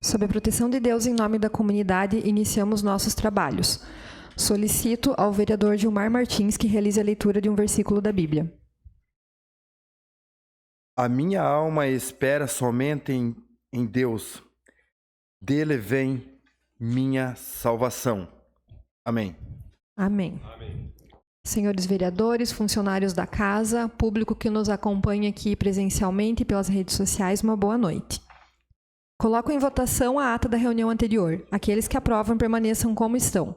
Sob a proteção de Deus, em nome da comunidade, iniciamos nossos trabalhos. Solicito ao vereador Gilmar Martins que realize a leitura de um versículo da Bíblia. A minha alma espera somente em Deus. Dele vem minha salvação. Amém. Amém. Senhores vereadores, funcionários da casa, público que nos acompanha aqui presencialmente e pelas redes sociais, uma boa noite. Coloco em votação a ata da reunião anterior. Aqueles que aprovam permaneçam como estão.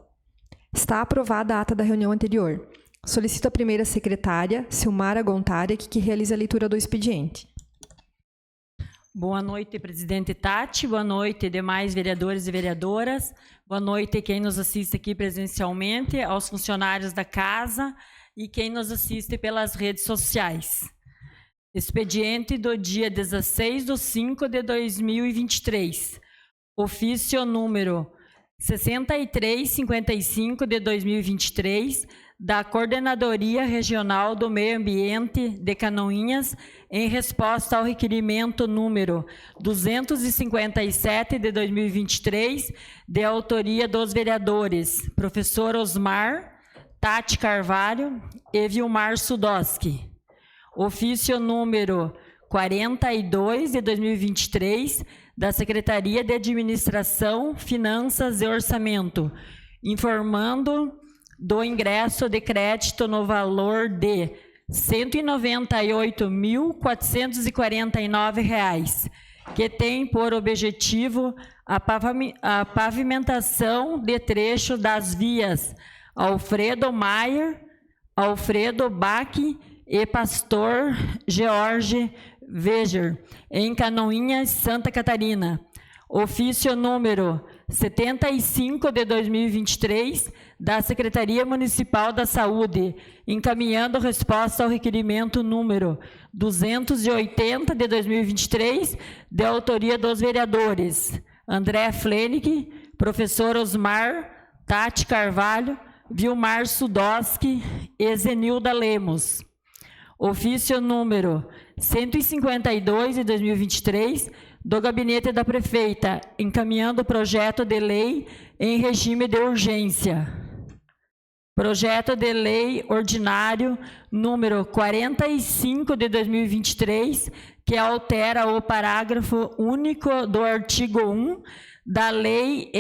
Está aprovada a ata da reunião anterior. Solicito a primeira secretária, Silmara Gontari, que realize a leitura do expediente. Boa noite, presidente Tati. Boa noite, demais vereadores e vereadoras. Boa noite, quem nos assiste aqui presencialmente, aos funcionários da casa e quem nos assiste pelas redes sociais. Expediente do dia 16/5/2023. Ofício número 6355 de 2023, da Coordenadoria Regional do Meio Ambiente de Canoinhas, em resposta ao requerimento número 257 de 2023, de autoria dos vereadores professor Osmar, Tati Carvalho e Vilmar Sudoski. Ofício número 42 de 2023, da Secretaria de Administração, Finanças e Orçamento, informando do ingresso de crédito no valor de R$ 198.449, que tem por objetivo a pavimentação de trecho das vias Alfredo Maier, Alfredo Bach e Pastor George Veger, em Canoinhas, Santa Catarina. Ofício número 75 de 2023, da Secretaria Municipal da Saúde, encaminhando resposta ao requerimento número 280 de 2023, de autoria dos vereadores André Flenick, professor Osmar, Tati Carvalho, Vilmar Sudoski e Zenilda Lemos. Ofício número 152 de 2023, do Gabinete da Prefeita, encaminhando o projeto de lei em regime de urgência. Projeto de lei ordinário número 45 de 2023, que altera o parágrafo único do artigo 1 da lei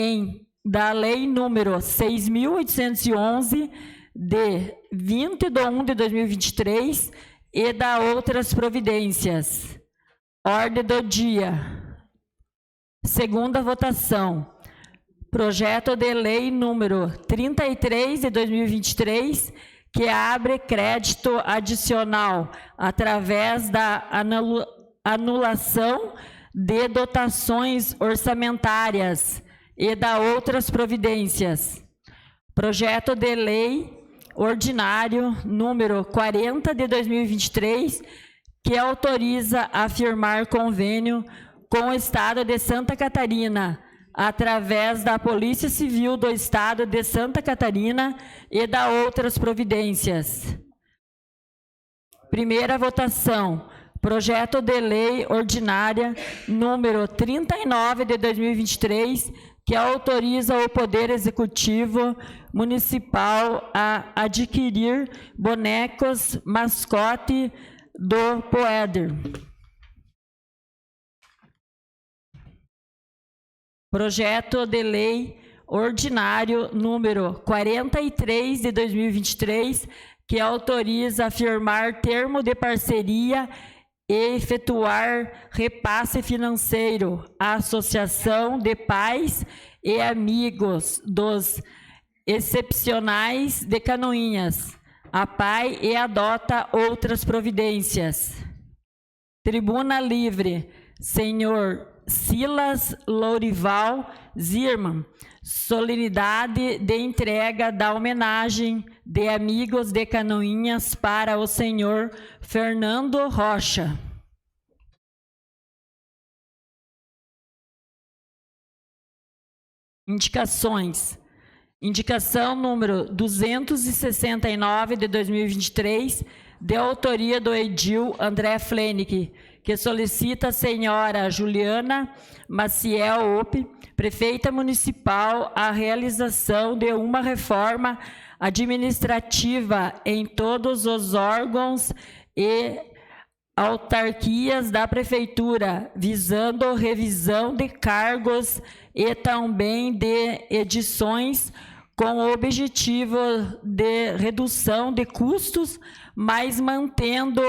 número 6.811 de 20/1 de 2023 e da outras providências. Ordem do dia. Segunda votação. Projeto de lei número 33 de 2023, que abre crédito adicional através da anulação de dotações orçamentárias e da outras providências. Projeto de lei ordinário número 40 de 2023, que autoriza a firmar convênio com o Estado de Santa Catarina, através da Polícia Civil do Estado de Santa Catarina e da outras providências. Primeira votação. Projeto de lei ordinária número 39 de 2023, que autoriza o Poder Executivo Municipal a adquirir bonecos mascote do Poeder. Projeto de lei ordinário número 43 de 2023, que autoriza a firmar termo de parceria e efetuar repasse financeiro à Associação de Pais e Amigos dos Excepcionais de Canoinhas, a PAI, e adota outras providências. Tribuna Livre, senhor Silas Lourival Zirman, solenidade de entrega da homenagem de Amigos de Canoinhas para o senhor Fernando Rocha. Indicações. Indicação número 269 de 2023, de autoria do edil André Flenick, que solicita a senhora Juliana Maciel Ope, prefeita municipal, a realização de uma reforma administrativa em todos os órgãos e autarquias da prefeitura, visando revisão de cargos e também de edições com o objetivo de redução de custos, mas mantendo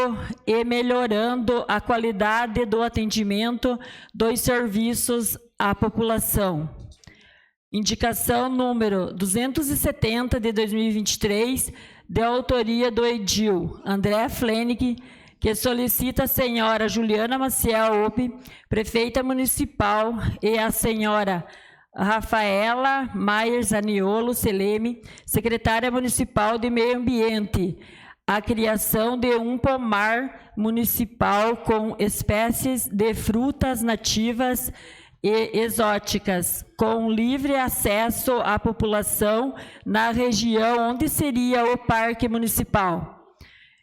e melhorando a qualidade do atendimento dos serviços à população. Indicação número 270 de 2023, de autoria do edil André Flenick, que solicita a senhora Juliana Maciel Ope, prefeita municipal, e a senhora Rafaela Maier Zaniolo Seleme, secretária municipal de Meio Ambiente, a criação de um pomar municipal com espécies de frutas nativas e exóticas, com livre acesso à população na região onde seria o parque municipal.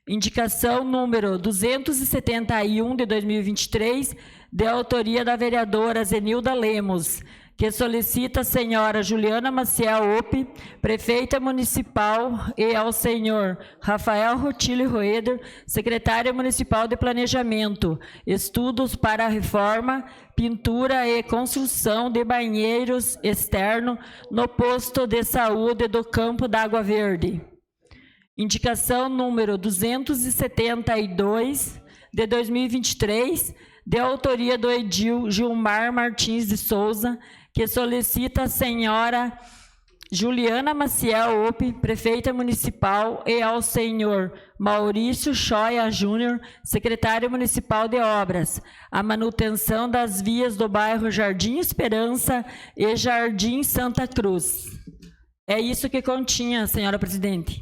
Indicação número 271 de 2023, de autoria da vereadora Zenilda Lemos, que solicita a senhora Juliana Maciel Ope, prefeita municipal, e ao senhor Rafael Rutilio Roeder, secretário municipal de Planejamento, estudos para a reforma, pintura e construção de banheiros externos no posto de saúde do Campo da Água Verde. Indicação número 272 de 2023, de autoria do edil Gilmar Martins de Souza, que solicita a senhora Juliana Maciel Ope, prefeita municipal, e ao senhor Maurício Choia Júnior, secretário municipal de obras, a manutenção das vias do bairro Jardim Esperança e Jardim Santa Cruz. É isso que continha, senhora presidente.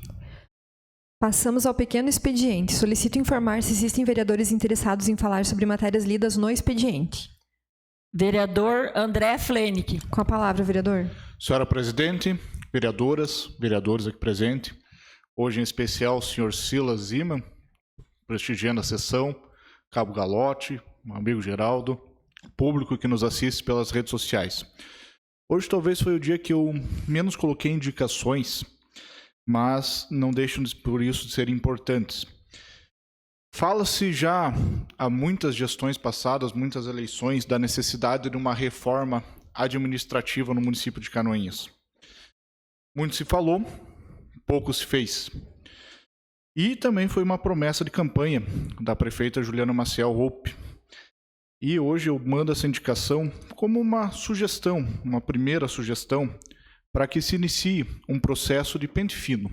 Passamos ao pequeno expediente. Solicito informar se existem vereadores interessados em falar sobre matérias lidas no expediente. Vereador André Flenick. Com a palavra, vereador. Senhora presidente, vereadoras, vereadores aqui presentes, hoje em especial o senhor Silas Zima, prestigiando a sessão, Cabo Galote, meu amigo Geraldo, público que nos assiste pelas redes sociais. Hoje talvez foi o dia que eu menos coloquei indicações, mas não deixam por isso de serem importantes. Fala-se já há muitas gestões passadas, muitas eleições, da necessidade de uma reforma administrativa no município de Canoinhas. Muito se falou, pouco se fez. E também foi uma promessa de campanha da prefeita Juliana Maciel Ope. E hoje eu mando essa indicação como uma sugestão, uma primeira sugestão, para que se inicie um processo de pente fino.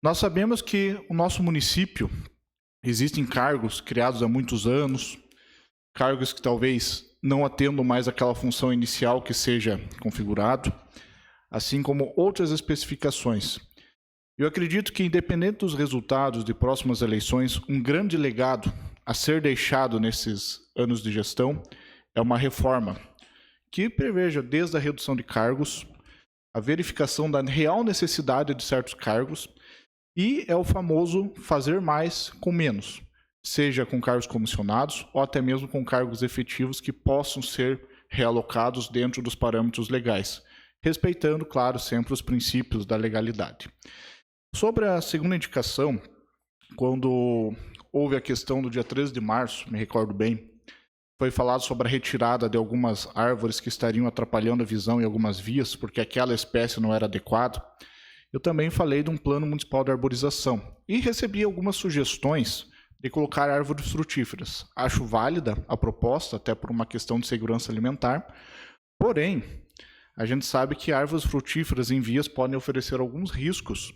Nós sabemos que o nosso município, existem cargos criados há muitos anos, cargos que talvez não atendam mais aquela função inicial que seja configurado, assim como outras especificações. Eu acredito que, independente dos resultados de próximas eleições, um grande legado a ser deixado nesses anos de gestão é uma reforma que preveja desde a redução de cargos, a verificação da real necessidade de certos cargos, e é o famoso fazer mais com menos, seja com cargos comissionados ou até mesmo com cargos efetivos que possam ser realocados dentro dos parâmetros legais, respeitando, claro, sempre os princípios da legalidade. Sobre a segunda indicação, quando houve a questão do dia 13 de março, me recordo bem, foi falado sobre a retirada de algumas árvores que estariam atrapalhando a visão em algumas vias, porque aquela espécie não era adequada. Eu também falei de um plano municipal de arborização e recebi algumas sugestões de colocar árvores frutíferas. Acho válida a proposta, até por uma questão de segurança alimentar, porém, a gente sabe que árvores frutíferas em vias podem oferecer alguns riscos,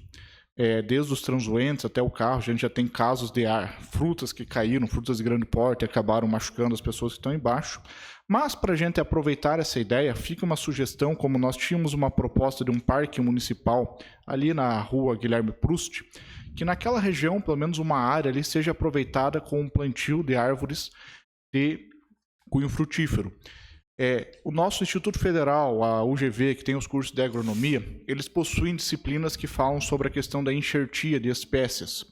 desde os transuentes até o carro. A gente já tem casos de frutas que caíram, frutas de grande porte, e acabaram machucando as pessoas que estão embaixo. Mas, para a gente aproveitar essa ideia, fica uma sugestão, como nós tínhamos uma proposta de um parque municipal ali na rua Guilherme Proust, que naquela região, pelo menos uma área ali, seja aproveitada com um plantio de árvores de cunho frutífero. O nosso Instituto Federal, a UGV, que tem os cursos de agronomia, eles possuem disciplinas que falam sobre a questão da enxertia de espécies.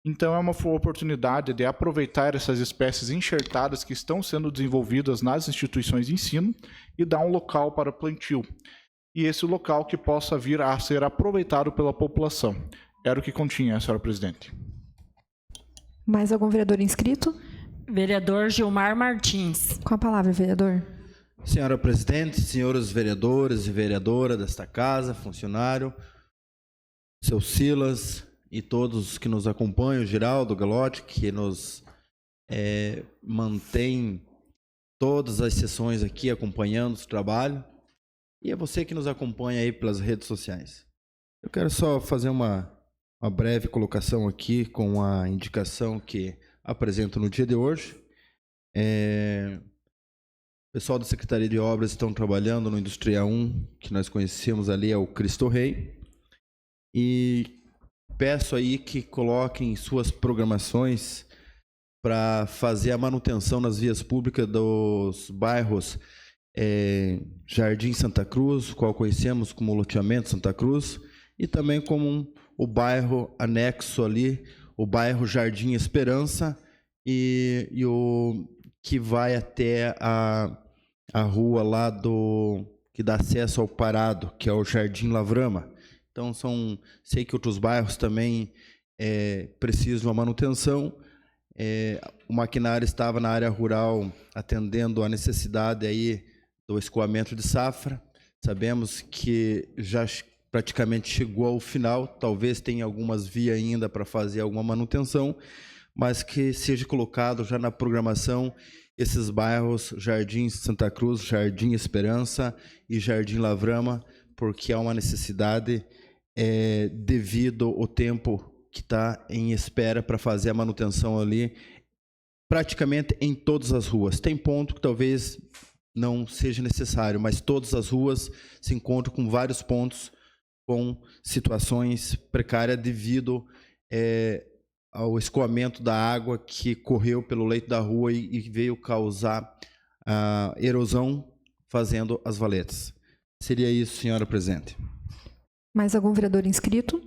Então, é uma oportunidade de aproveitar essas espécies enxertadas que estão sendo desenvolvidas nas instituições de ensino e dar um local para plantio. E esse local que possa vir a ser aproveitado pela população. Era o que continha, senhora presidente. Mais algum vereador inscrito? Vereador Gilmar Martins. Com a palavra, vereador. Senhora presidente, senhores vereadores e vereadora desta casa, funcionário, seu Silas e todos que nos acompanham, Geraldo Galotti, que nos mantém todas as sessões aqui acompanhando o trabalho, e é você que nos acompanha aí pelas redes sociais. Eu quero só fazer uma breve colocação aqui com a indicação que apresento no dia de hoje. O pessoal da Secretaria de Obras estão trabalhando no Indústria 1, que nós conhecemos ali, é o Cristo Rei, e peço aí que coloquem suas programações para fazer a manutenção nas vias públicas dos bairros Jardim Santa Cruz, qual conhecemos como loteamento Santa Cruz, e também como o bairro anexo ali, o bairro Jardim Esperança, e o que vai até a rua lá que dá acesso ao Parado, que é o Jardim Lavrama. Então, sei que outros bairros também precisam de uma manutenção. O maquinário estava na área rural atendendo a necessidade aí do escoamento de safra. Sabemos que já praticamente chegou ao final, talvez tenha algumas vias ainda para fazer alguma manutenção, mas que seja colocado já na programação esses bairros Jardim Santa Cruz, Jardim Esperança e Jardim Lavrama, porque há uma necessidade devido ao tempo que está em espera para fazer a manutenção ali, praticamente em todas as ruas. Tem ponto que talvez não seja necessário, mas todas as ruas se encontram com vários pontos com situações precárias devido ao escoamento da água que correu pelo leito da rua e veio causar erosão, fazendo as valetas. Seria isso, senhora presidente. Mais algum vereador inscrito?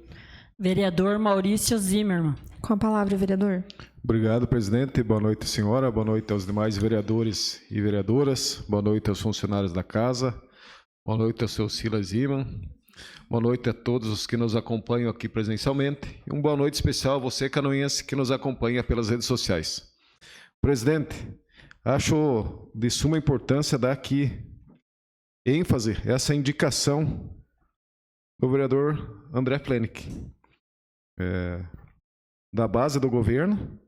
Vereador Maurício Zimmermann. Com a palavra, vereador. Obrigado, presidente. Boa noite, senhora. Boa noite aos demais vereadores e vereadoras. Boa noite aos funcionários da casa. Boa noite ao seu Silas Zimmermann. Boa noite a todos os que nos acompanham aqui presencialmente. E uma boa noite especial a você, canoense, que nos acompanha pelas redes sociais. Presidente, acho de suma importância dar aqui ênfase a essa indicação do vereador André Plenick, da base do governo.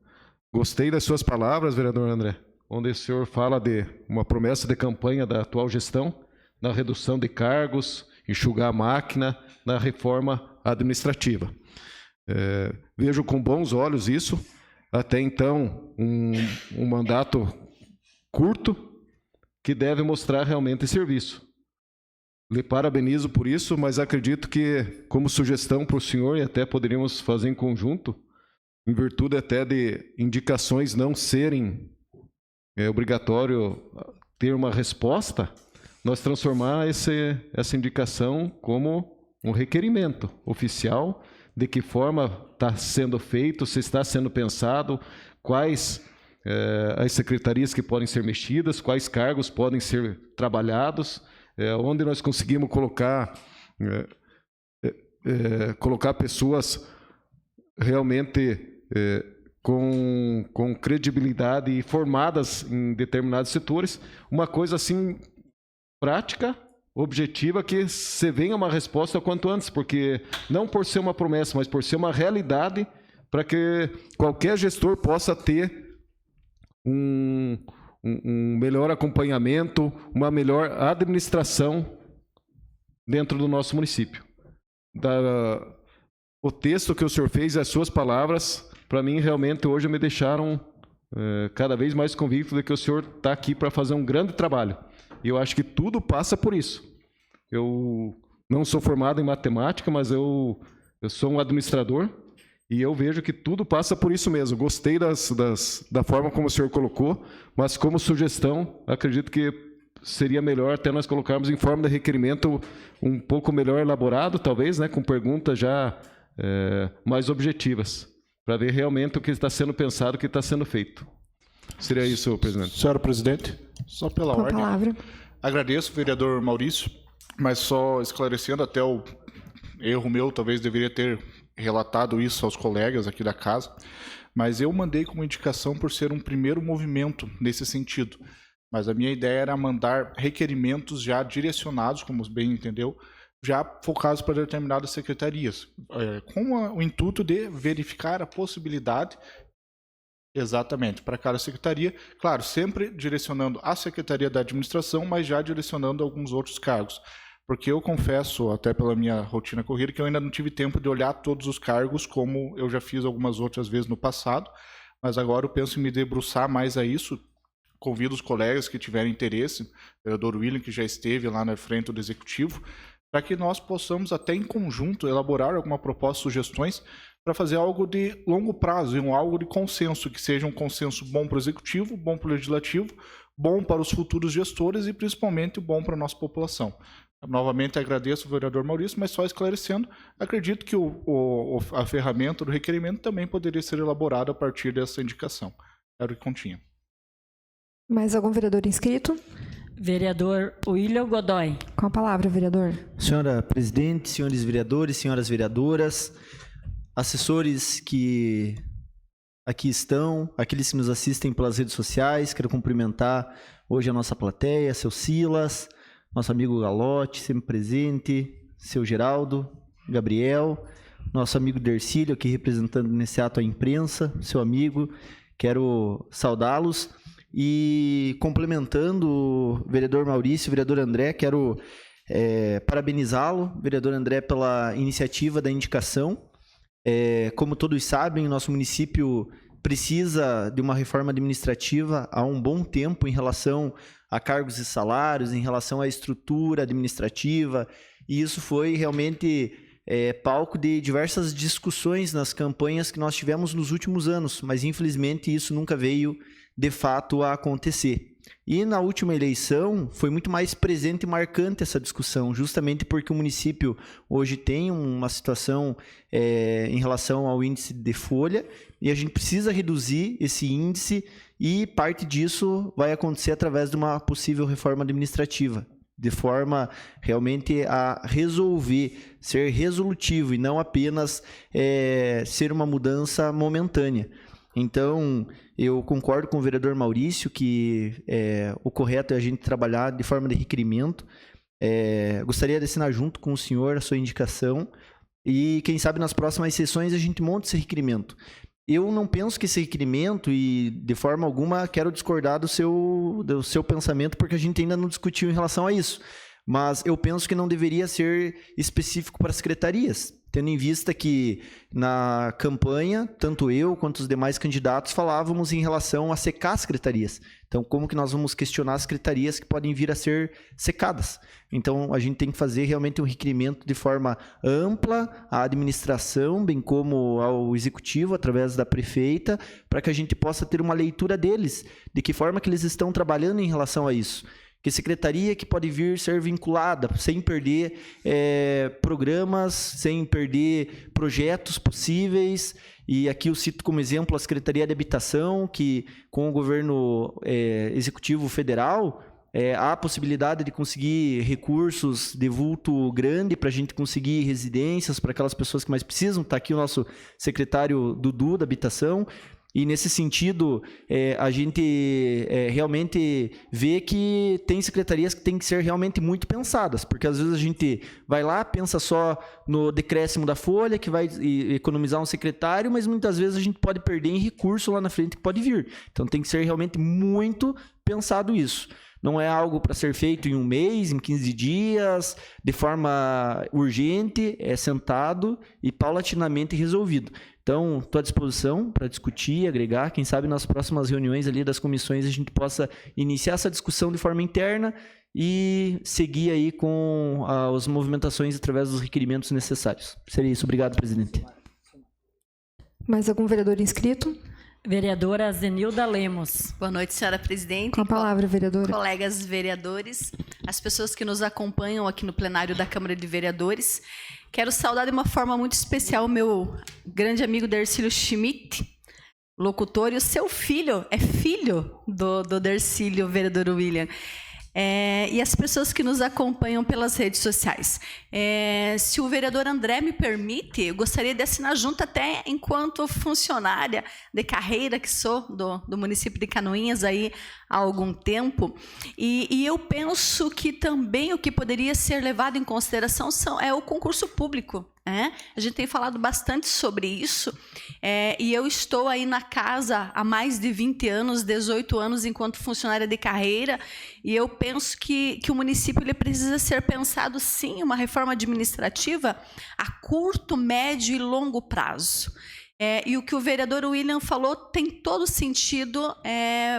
Gostei das suas palavras, vereador André, onde o senhor fala de uma promessa de campanha da atual gestão, na redução de cargos, enxugar a máquina, na reforma administrativa. Vejo com bons olhos isso. Até então, um mandato curto que deve mostrar realmente serviço. Lhe parabenizo por isso, mas acredito que, como sugestão para o senhor, e até poderíamos fazer em conjunto, em virtude até de indicações não serem obrigatório ter uma resposta, nós transformar essa indicação como um requerimento oficial, de que forma está sendo feito, se está sendo pensado, quais as secretarias que podem ser mexidas, quais cargos podem ser trabalhados, onde nós conseguimos colocar pessoas realmente com credibilidade e formadas em determinados setores, uma coisa assim prática, objetiva, que se venha uma resposta o quanto antes, porque não por ser uma promessa, mas por ser uma realidade, para que qualquer gestor possa ter um melhor acompanhamento, uma melhor administração dentro do nosso município. O texto que o senhor fez e as suas palavras, para mim, realmente, hoje me deixaram cada vez mais convicto de que o senhor está aqui para fazer um grande trabalho. E eu acho que tudo passa por isso. Eu não sou formado em matemática, mas eu sou um administrador e eu vejo que tudo passa por isso mesmo. Gostei da forma como o senhor colocou, mas como sugestão, acredito que seria melhor até nós colocarmos em forma de requerimento um pouco melhor elaborado, talvez, né, com perguntas já mais objetivas. para ver realmente o que está sendo pensado, o que está sendo feito. Seria isso, presidente. Senhora presidente, só pela Com a ordem. palavra. Agradeço, vereador Maurício, mas só esclarecendo, até o erro meu, talvez deveria ter relatado isso aos colegas aqui da casa, mas eu mandei como indicação por ser um primeiro movimento nesse sentido. Mas a minha ideia era mandar requerimentos já direcionados, como bem entendeu, já focados para determinadas secretarias, com o intuito de verificar a possibilidade, exatamente, para cada secretaria, claro, sempre direcionando a Secretaria da Administração, mas já direcionando alguns outros cargos. Porque eu confesso, até pela minha rotina corrida, que eu ainda não tive tempo de olhar todos os cargos, como eu já fiz algumas outras vezes no passado, mas agora eu penso em me debruçar mais a isso. Convido os colegas que tiverem interesse, o vereador William, que já esteve lá na frente do Executivo, para que nós possamos até em conjunto elaborar alguma proposta, sugestões, para fazer algo de longo prazo, algo de consenso, que seja um consenso bom para o Executivo, bom para o Legislativo, bom para os futuros gestores e principalmente bom para a nossa população. Novamente agradeço o vereador Maurício, mas só esclarecendo, acredito que a ferramenta do requerimento também poderia ser elaborada a partir dessa indicação. Era o que continha. Mais algum vereador inscrito? Vereador William Godoy. Com a palavra, vereador. Senhora presidente, senhores vereadores, senhoras vereadoras, assessores que aqui estão, aqueles que nos assistem pelas redes sociais, quero cumprimentar hoje a nossa plateia, seu Silas, nosso amigo Galotti, sempre presente, seu Geraldo, Gabriel, nosso amigo Dercílio, aqui representando nesse ato a imprensa, seu amigo, quero saudá-los. E complementando o vereador Maurício e o vereador André, quero parabenizá-lo, vereador André, pela iniciativa da indicação. Como todos sabem, nosso município precisa de uma reforma administrativa há um bom tempo em relação a cargos e salários, em relação à estrutura administrativa, e isso foi realmente palco de diversas discussões nas campanhas que nós tivemos nos últimos anos, mas infelizmente isso nunca veio de fato a acontecer. E na última eleição foi muito mais presente e marcante essa discussão, justamente porque o município hoje tem uma situação em relação ao índice de folha e a gente precisa reduzir esse índice e parte disso vai acontecer através de uma possível reforma administrativa, de forma realmente a resolver, ser resolutivo e não apenas ser uma mudança momentânea. Então, eu concordo com o vereador Maurício que o correto é a gente trabalhar de forma de requerimento. Gostaria de assinar junto com o senhor a sua indicação e, quem sabe, nas próximas sessões a gente monta esse requerimento. Eu não penso que esse requerimento, e de forma alguma quero discordar do seu pensamento, porque a gente ainda não discutiu em relação a isso, mas eu penso que não deveria ser específico para as secretarias, tendo em vista que na campanha, tanto eu quanto os demais candidatos falávamos em relação a secar as secretarias. Então, como que nós vamos questionar as secretarias que podem vir a ser secadas? Então, a gente tem que fazer realmente um requerimento de forma ampla à administração, bem como ao executivo, através da prefeita, para que a gente possa ter uma leitura deles, de que forma que eles estão trabalhando em relação a isso. Que secretaria que pode vir ser vinculada, sem perder programas, sem perder projetos possíveis. E aqui eu cito como exemplo a Secretaria de Habitação, que com o governo executivo federal, há a possibilidade de conseguir recursos de vulto grande para a gente conseguir residências para aquelas pessoas que mais precisam. Está aqui o nosso secretário Dudu da Habitação. E, nesse sentido, a gente realmente vê que tem secretarias que têm que ser realmente muito pensadas, porque às vezes a gente vai lá, pensa só no decréscimo da folha, que vai economizar um secretário, mas muitas vezes a gente pode perder em recurso lá na frente que pode vir. Então tem que ser realmente muito pensado isso. Não é algo para ser feito em um mês, em 15 dias, de forma urgente, sentado e paulatinamente resolvido. Então, estou à disposição para discutir, agregar. Quem sabe nas próximas reuniões ali das comissões a gente possa iniciar essa discussão de forma interna e seguir aí com as movimentações através dos requerimentos necessários. Seria isso. Obrigado, presidente. Mais algum vereador inscrito? Vereadora Zenilda Lemos. Boa noite, senhora presidente. Com a palavra, vereadora. Colegas vereadores. as pessoas que nos acompanham aqui no plenário da Câmara de Vereadores. Quero saudar de uma forma muito especial o meu grande amigo Dercílio Schmidt, locutor, e o seu filho é filho do Dercílio, vereador William. E as pessoas que nos acompanham pelas redes sociais. Se o vereador André me permite, eu gostaria de assinar junto até enquanto funcionária de carreira que sou do município de Canoinhas aí há algum tempo. E eu penso que também o que poderia ser levado em consideração é o concurso público. A gente tem falado bastante sobre isso, e eu estou aí na casa há mais de 20 anos, 18 anos enquanto funcionária de carreira, e eu penso que o município ele precisa ser pensado, sim, uma reforma administrativa a curto, médio e longo prazo. E o que o vereador William falou tem todo sentido,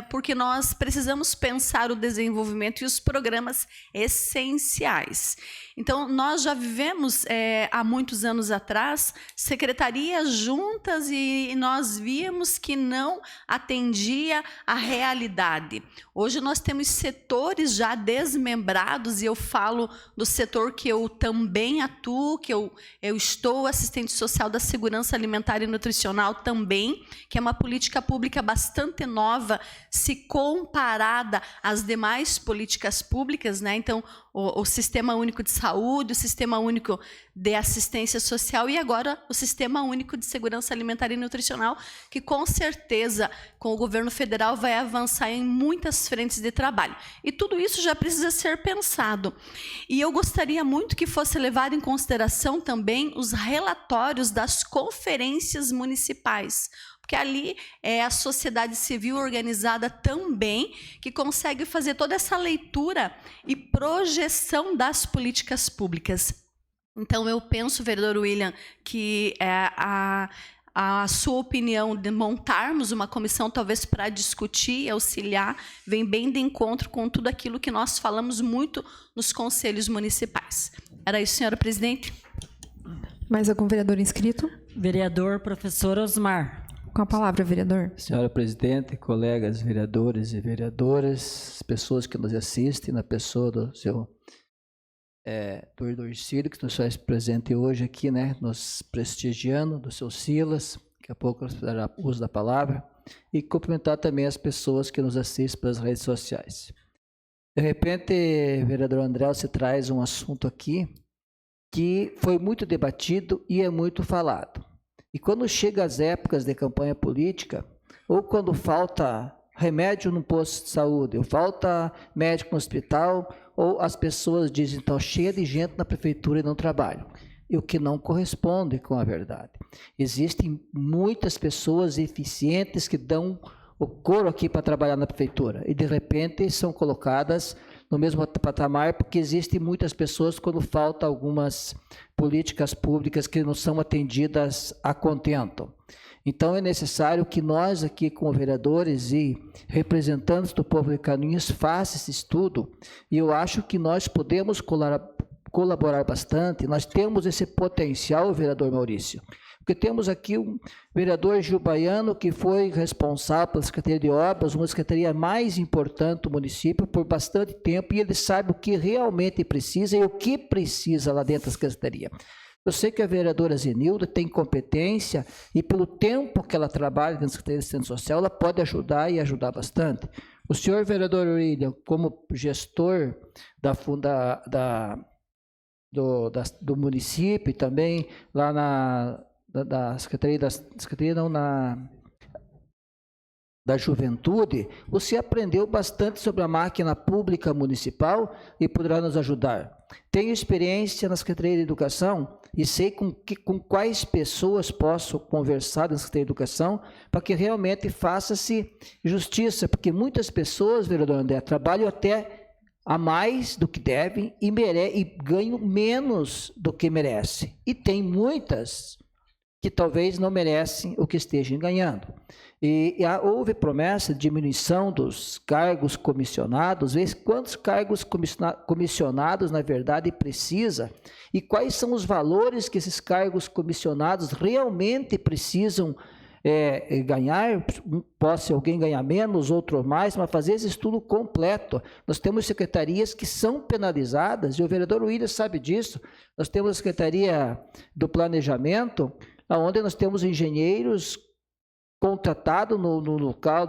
porque nós precisamos pensar o desenvolvimento e os programas essenciais. Então, nós já vivemos, há muitos anos atrás, secretarias juntas e nós víamos que não atendia à realidade. Hoje nós temos setores já desmembrados, e eu falo do setor que eu também atuo, que eu estou assistente social da segurança alimentar e nutricional também, que é uma política pública bastante nova, se comparada às demais políticas públicas, né? Então, o Sistema Único de Saúde, o Sistema Único de Assistência Social e agora o Sistema Único de Segurança Alimentar e Nutricional, que com certeza, com o governo federal, vai avançar em muitas frentes de trabalho. E tudo isso já precisa ser pensado. E eu gostaria muito que fosse levado em consideração também os relatórios das conferências municipais, porque ali é a sociedade civil organizada também que consegue fazer toda essa leitura e projeção das políticas públicas. Então, eu penso, vereador William, que a sua opinião de montarmos uma comissão, talvez para discutir e auxiliar, vem bem de encontro com tudo aquilo que nós falamos muito nos conselhos municipais. Era isso, senhora presidente. Mais algum vereador inscrito? Vereador professor Osmar. Com a palavra, vereador. Senhora presidente, colegas vereadores e vereadoras, pessoas que nos assistem, na pessoa do seu vereador Ciro, que nos faz presente hoje aqui, né, nos prestigiando, do seu Silas, daqui a pouco fará uso da palavra, e cumprimentar também as pessoas que nos assistem pelas redes sociais. De repente, vereador André, você traz um assunto aqui que foi muito debatido e é muito falado. E quando chega as épocas de campanha política, ou quando falta remédio no posto de saúde, ou falta médico no hospital, ou as pessoas dizem, então, cheia de gente na prefeitura e não trabalham. E o que não corresponde com a verdade. Existem muitas pessoas eficientes que dão o couro aqui para trabalhar na prefeitura, e de repente são colocadas no mesmo patamar, porque existem muitas pessoas quando falta algumas políticas públicas que não são atendidas a contento. Então é necessário que nós aqui como vereadores e representantes do povo de Canoinhas façam esse estudo, e eu acho que nós podemos colaborar bastante, nós temos esse potencial, vereador Maurício, porque temos aqui um vereador Gil Baiano, que foi responsável pela Secretaria de Obras, uma secretaria mais importante do município por bastante tempo, e ele sabe o que realmente precisa e o que precisa lá dentro da secretaria. Eu sei que a vereadora Zenilda tem competência e pelo tempo que ela trabalha dentro da Secretaria de Assistência Social, ela pode ajudar e ajudar bastante. O senhor vereador William, como gestor do município e também lá da Secretaria da Juventude, você aprendeu bastante sobre a máquina pública municipal e poderá nos ajudar. Tenho experiência na Secretaria de Educação e sei com quais pessoas posso conversar na Secretaria de Educação para que realmente faça-se justiça, porque muitas pessoas, vereador André, trabalham até a mais do que devem e ganham menos do que merecem. E tem muitas que talvez não merecem o que estejam ganhando. E houve promessa de diminuição dos cargos comissionados, vê quantos cargos comissionados, na verdade, precisa, e quais são os valores que esses cargos comissionados realmente precisam ganhar, pode alguém ganhar menos, outro mais, mas fazer esse estudo completo. Nós temos secretarias que são penalizadas, e o vereador William sabe disso. Nós temos a Secretaria do Planejamento, onde nós temos engenheiros contratados no local,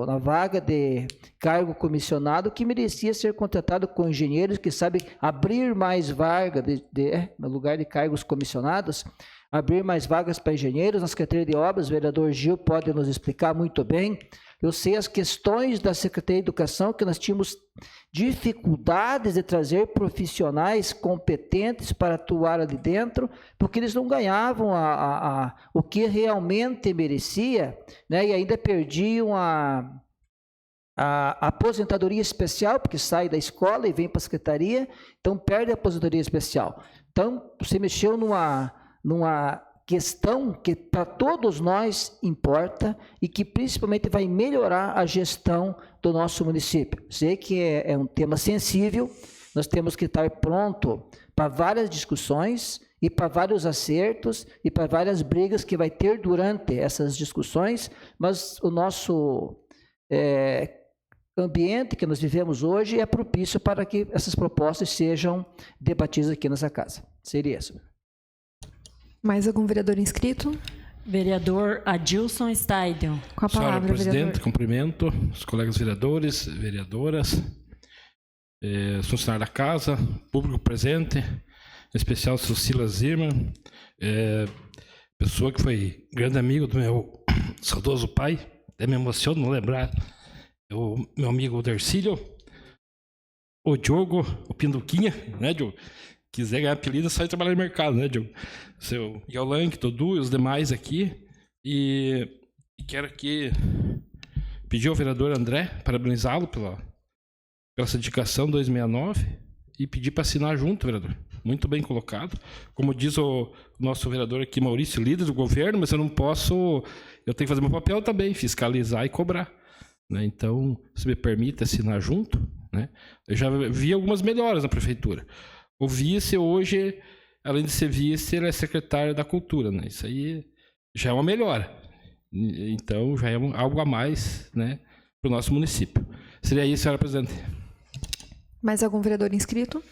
na vaga de cargo comissionado, que merecia ser contratado com engenheiros que sabem abrir mais vagas no lugar de cargos comissionados, abrir mais vagas para engenheiros. Na Secretaria de Obras, o vereador Gil pode nos explicar muito bem. Eu sei as questões da Secretaria de Educação, que nós tínhamos dificuldades de trazer profissionais competentes para atuar ali dentro, porque eles não ganhavam o que realmente merecia, né? E ainda perdiam a aposentadoria especial, porque sai da escola e vem para a secretaria, então perde a aposentadoria especial. Então, você mexeu numa questão que para todos nós importa e que principalmente vai melhorar a gestão do nosso município. Sei que é um tema sensível, nós temos que estar pronto para várias discussões e para vários acertos e para várias brigas que vai ter durante essas discussões, mas o nosso ambiente que nós vivemos hoje é propício para que essas propostas sejam debatidas aqui nessa casa. Seria isso. Mais algum vereador inscrito? Vereador Adilson Steidel. Com a palavra, Senhora presidente, vereador. cumprimento os colegas vereadores, vereadoras, funcionários da casa, público presente, em especial o seu Silas Zimmermann, pessoa que foi grande amigo do meu saudoso pai, até me emociono não lembrar, o meu amigo Dercílio, o Diogo, o Pinduquinha, né, Diogo? Quiser ganhar apelido, é só ir trabalhar no mercado, né, Diogo? Seu Yolank, Todu e os demais aqui. E quero aqui pedir ao vereador André, parabenizá-lo pela essa indicação 269 e pedir para assinar junto, vereador. Muito bem colocado. Como diz o nosso vereador aqui, Maurício, líder do governo, mas eu não posso... Eu tenho que fazer meu papel também, fiscalizar e cobrar, né? Então, se me permite assinar junto, né? Eu já vi algumas melhoras na prefeitura. O vice hoje, além de ser vice, ele é secretário da cultura, né? Isso aí já é uma melhora. Então, já é algo a mais, né, para o nosso município. Seria isso, senhora presidente. Mais algum vereador inscrito?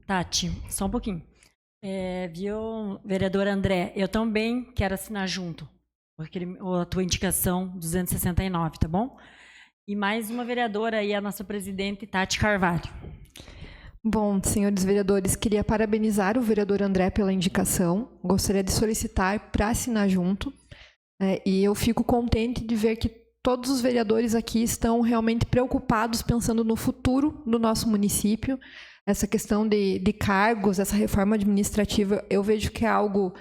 Tati, só um pouquinho. Viu, vereador André, eu também quero assinar junto a tua indicação 269, tá bom? E mais uma vereadora aí, a nossa presidente, Tati Carvalho. Bom, senhores vereadores, queria parabenizar o vereador André pela indicação. Gostaria de solicitar para assinar junto. E eu fico contente de ver que todos os vereadores aqui estão realmente preocupados, pensando no futuro do nosso município. Essa questão de cargos, essa reforma administrativa, eu vejo que é algo...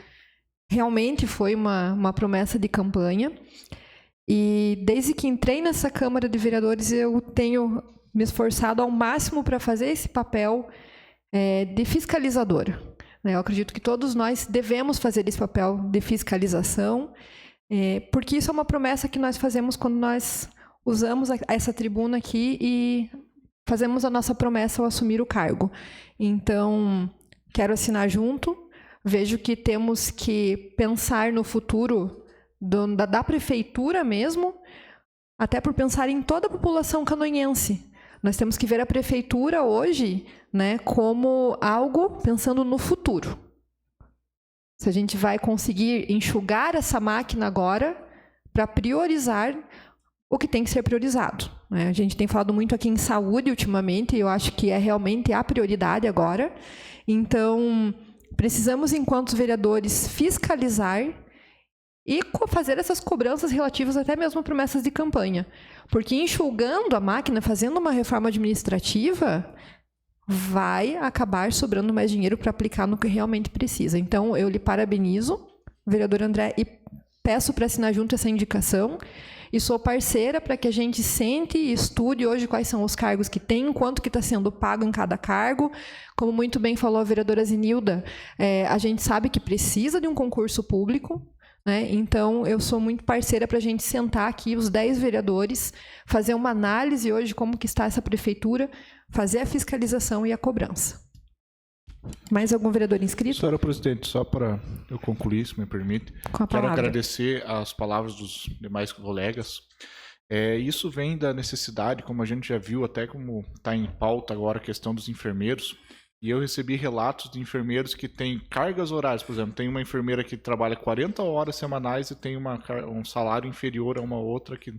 Realmente foi uma promessa de campanha. E desde que entrei nessa Câmara de Vereadores, eu tenho me esforçado ao máximo para fazer esse papel de fiscalizadora. Eu acredito que todos nós devemos fazer esse papel de fiscalização, porque isso é uma promessa que nós fazemos quando nós usamos essa tribuna aqui e fazemos a nossa promessa ao assumir o cargo. Então, quero assinar junto. Vejo que temos que pensar no futuro da prefeitura mesmo, até por pensar em toda a população canoinhense. Nós temos que ver a prefeitura hoje, né, como algo pensando no futuro. Se a gente vai conseguir enxugar essa máquina agora para priorizar o que tem que ser priorizado, né? A gente tem falado muito aqui em saúde ultimamente, e eu acho que é realmente a prioridade agora. Então, precisamos, enquanto vereadores, fiscalizar e fazer essas cobranças relativas até mesmo a promessas de campanha. Porque enxugando a máquina, fazendo uma reforma administrativa, vai acabar sobrando mais dinheiro para aplicar no que realmente precisa. Então, eu lhe parabenizo, vereador André, e peço para assinar junto essa indicação. E sou parceira para que a gente sente e estude hoje quais são os cargos que tem, quanto que está sendo pago em cada cargo. Como muito bem falou a vereadora Zinilda, a gente sabe que precisa de um concurso público, né? Então, eu sou muito parceira para a gente sentar aqui, os 10 vereadores, fazer uma análise hoje de como que está essa prefeitura, fazer a fiscalização e a cobrança. Mais algum vereador inscrito? Senhora presidente, só para eu concluir, se me permite, Com a quero palavra. agradecer as palavras dos demais colegas. Isso vem da necessidade, como a gente já viu, até como está em pauta agora a questão dos enfermeiros, e eu recebi relatos de enfermeiros que têm cargas horárias, por exemplo, tem uma enfermeira que trabalha 40 horas semanais e tem um salário inferior a uma outra que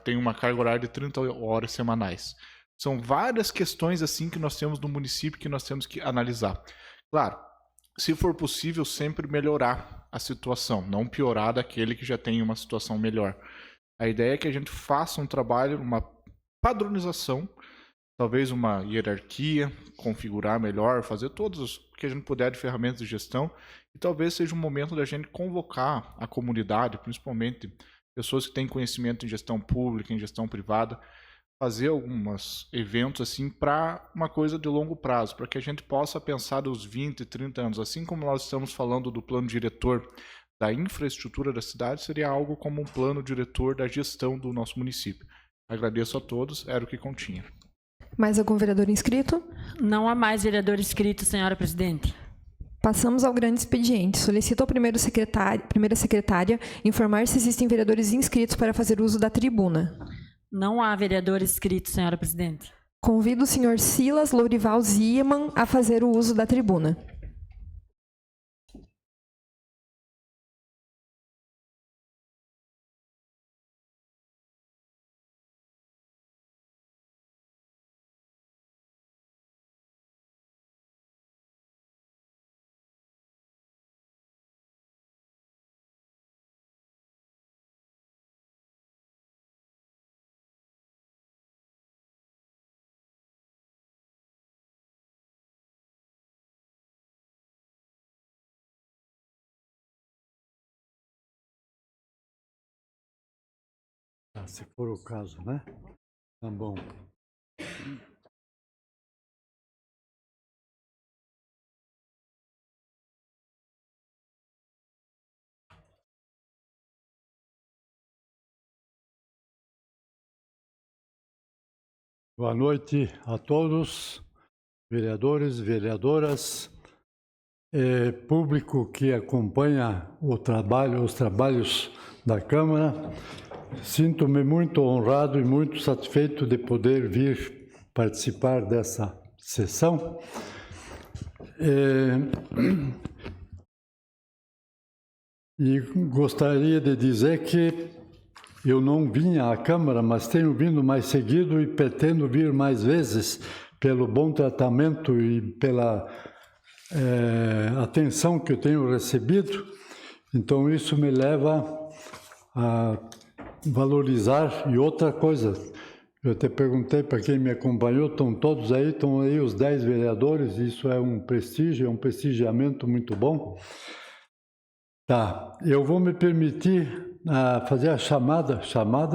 tem uma carga horária de 30 horas semanais. São várias questões assim que nós temos no município que nós temos que analisar. Claro, se for possível, sempre melhorar a situação, não piorar daquele que já tem uma situação melhor. A ideia é que a gente faça um trabalho, uma padronização, talvez uma hierarquia, configurar melhor, fazer todos o que a gente puder de ferramentas de gestão, e talvez seja um momento da gente convocar a comunidade, principalmente pessoas que têm conhecimento em gestão pública, em gestão privada, fazer alguns eventos assim para uma coisa de longo prazo, para que a gente possa pensar dos 20, 30 anos, assim como nós estamos falando do plano diretor da infraestrutura da cidade, seria algo como um plano diretor da gestão do nosso município. Agradeço a todos, era o que continha. Mais algum vereador inscrito? Não há mais vereador inscrito, senhora presidente. Passamos ao grande expediente. Solicito ao primeira secretária informar se existem vereadores inscritos para fazer uso da tribuna. Não há vereador inscrito, senhora presidente. Convido o senhor Silas Lourival Ziemann a fazer o uso da tribuna. Se for o caso, né? Tá bom. Boa noite a todos, vereadores, vereadoras, público que acompanha os trabalhos da Câmara. Sinto-me muito honrado e muito satisfeito de poder vir participar dessa sessão. E gostaria de dizer que eu não vinha à Câmara, mas tenho vindo mais seguido e pretendo vir mais vezes pelo bom tratamento e pela atenção que eu tenho recebido. Então isso me leva a valorizar. E outra coisa, eu até perguntei para quem me acompanhou, estão aí os 10 vereadores, isso é um prestígio, é um prestigiamento muito bom. Tá, eu vou me permitir fazer a chamada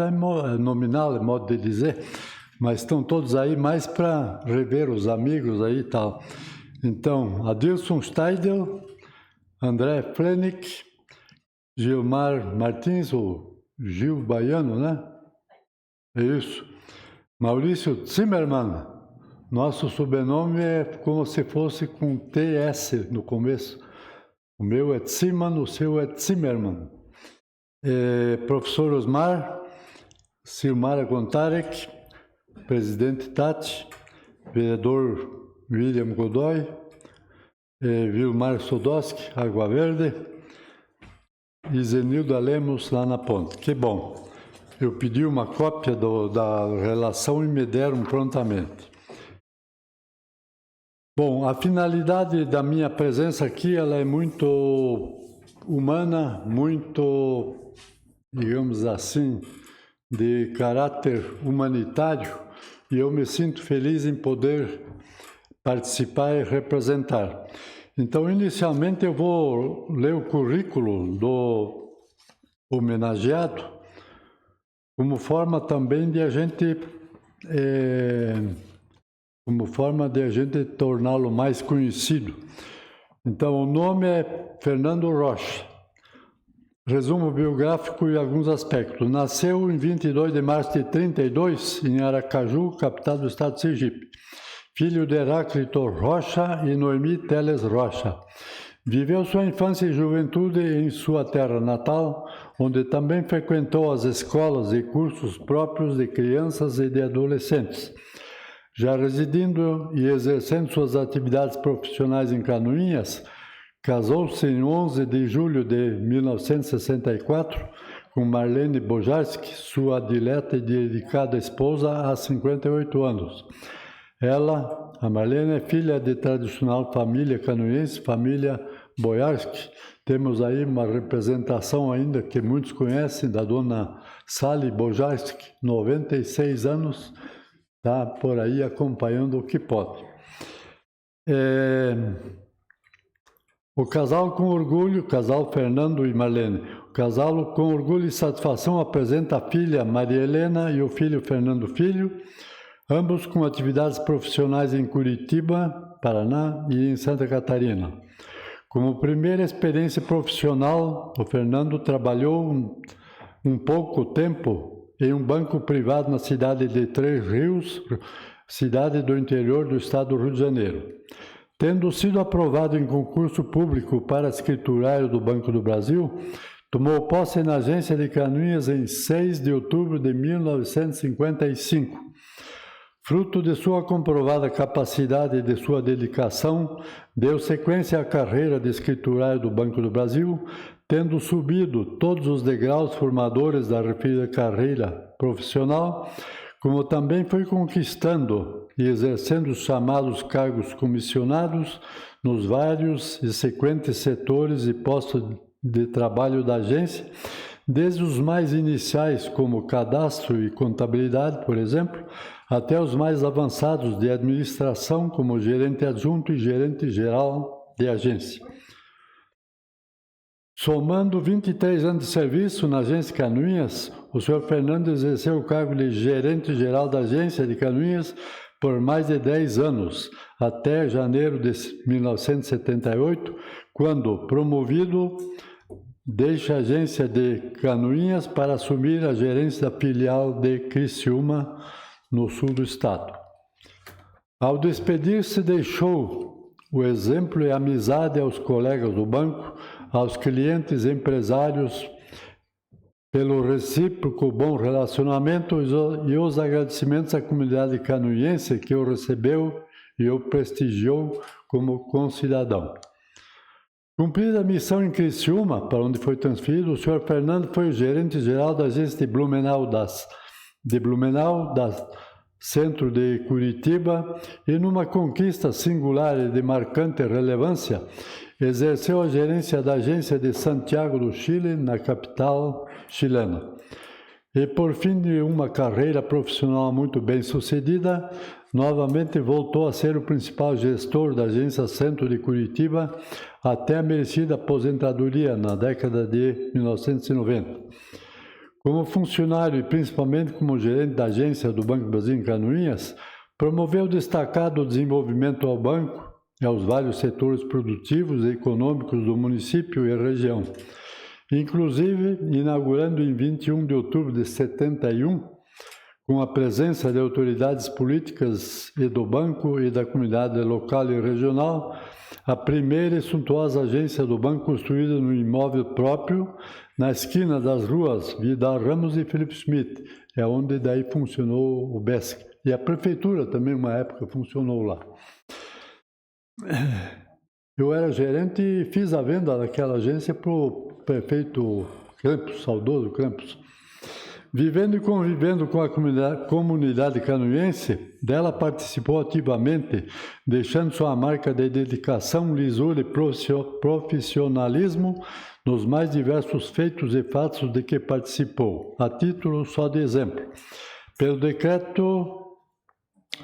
é nominal, é modo de dizer, mas estão todos aí mais para rever os amigos aí e tal. Então, Adilson Steidel, André Flenick, Gilmar Martins, o Gil Baiano, né? É isso. Maurício Zimmermann. Nosso sobrenome é como se fosse com TS no começo. O meu é Zimmermann, o seu é Zimmermann. Professor Osmar, Silmara Gontarek, presidente Tati, vereador William Godoy, Vilmar Sodoski, Água Verde, e Zenilda Lemos lá na ponta. Que bom. Eu pedi uma cópia da relação e me deram prontamente. Bom, a finalidade da minha presença aqui, ela é muito humana, muito, digamos assim, de caráter humanitário, e eu me sinto feliz em poder participar e representar. Então, inicialmente, eu vou ler o currículo do homenageado, como forma também de a gente, torná-lo mais conhecido. Então, o nome é Fernando Rocha. Resumo biográfico e alguns aspectos. Nasceu em 22 de março de 32, em Aracaju, capital do estado de Sergipe. filho de Heráclito Rocha e Noemi Teles Rocha. Viveu sua infância e juventude em sua terra natal, onde também frequentou as escolas e cursos próprios de crianças e de adolescentes. Já residindo e exercendo suas atividades profissionais em Canoinhas, casou-se em 11 de julho de 1964 com Marlene Bojarski, sua dileta e dedicada esposa há 58 anos. Ela, a Marlene, é filha de tradicional família canoense, família Bojarski. Temos aí uma representação ainda que muitos conhecem, da dona Sally Bojarski, 96 anos, está por aí acompanhando o que pode. O casal com orgulho, casal Fernando e Marlene, o casal com orgulho e satisfação apresenta a filha Maria Helena e o filho Fernando Filho, ambos com atividades profissionais em Curitiba, Paraná e em Santa Catarina. Como primeira experiência profissional, o Fernando trabalhou um pouco tempo em um banco privado na cidade de Três Rios, cidade do interior do estado do Rio de Janeiro. Tendo sido aprovado em concurso público para escriturário do Banco do Brasil, tomou posse na agência de Canoinhas em 6 de outubro de 1955. Fruto de sua comprovada capacidade e de sua dedicação, deu sequência à carreira de escriturário do Banco do Brasil, tendo subido todos os degraus formadores da referida carreira profissional, como também foi conquistando e exercendo os chamados cargos comissionados nos vários e sequentes setores e postos de trabalho da agência, desde os mais iniciais, como cadastro e contabilidade, por exemplo, até os mais avançados de administração, como gerente adjunto e gerente geral de agência. Somando 23 anos de serviço na agência Canoinhas, o senhor Fernando exerceu o cargo de gerente geral da agência de Canoinhas por mais de 10 anos, até janeiro de 1978, quando, promovido, deixa a agência de Canoinhas para assumir a gerência da filial de Criciúma, no sul do estado. Ao despedir-se, deixou o exemplo e a amizade aos colegas do banco, aos clientes empresários, pelo recíproco bom relacionamento e os agradecimentos à comunidade canoinhense que o recebeu e o prestigiou como concidadão. Cumprida a missão em Criciúma, para onde foi transferido, o senhor Fernando foi o gerente-geral da agência de Blumenau, centro de Curitiba, e numa conquista singular e de marcante relevância, exerceu a gerência da agência de Santiago do Chile, na capital chilena. E por fim de uma carreira profissional muito bem sucedida, novamente voltou a ser o principal gestor da agência Centro de Curitiba até a merecida aposentadoria na década de 1990. Como funcionário e principalmente como gerente da agência do Banco do Brasil em Canoinhas, promoveu destacado desenvolvimento ao banco e aos vários setores produtivos e econômicos do município e região. Inclusive, inaugurando em 21 de outubro de 71, com a presença de autoridades políticas e do banco e da comunidade local e regional, a primeira e suntuosa agência do banco construída no imóvel próprio, na esquina das ruas Vidal Ramos e Felipe Schmidt, é onde daí funcionou o BESC. E a prefeitura também, uma época, funcionou lá. Eu era gerente e fiz a venda daquela agência para o prefeito Campos, saudoso Campos. Vivendo e convivendo com a comunidade canoense, dela participou ativamente, deixando sua marca de dedicação, lisura e profissionalismo nos mais diversos feitos e fatos de que participou. A título só de exemplo, pelo decreto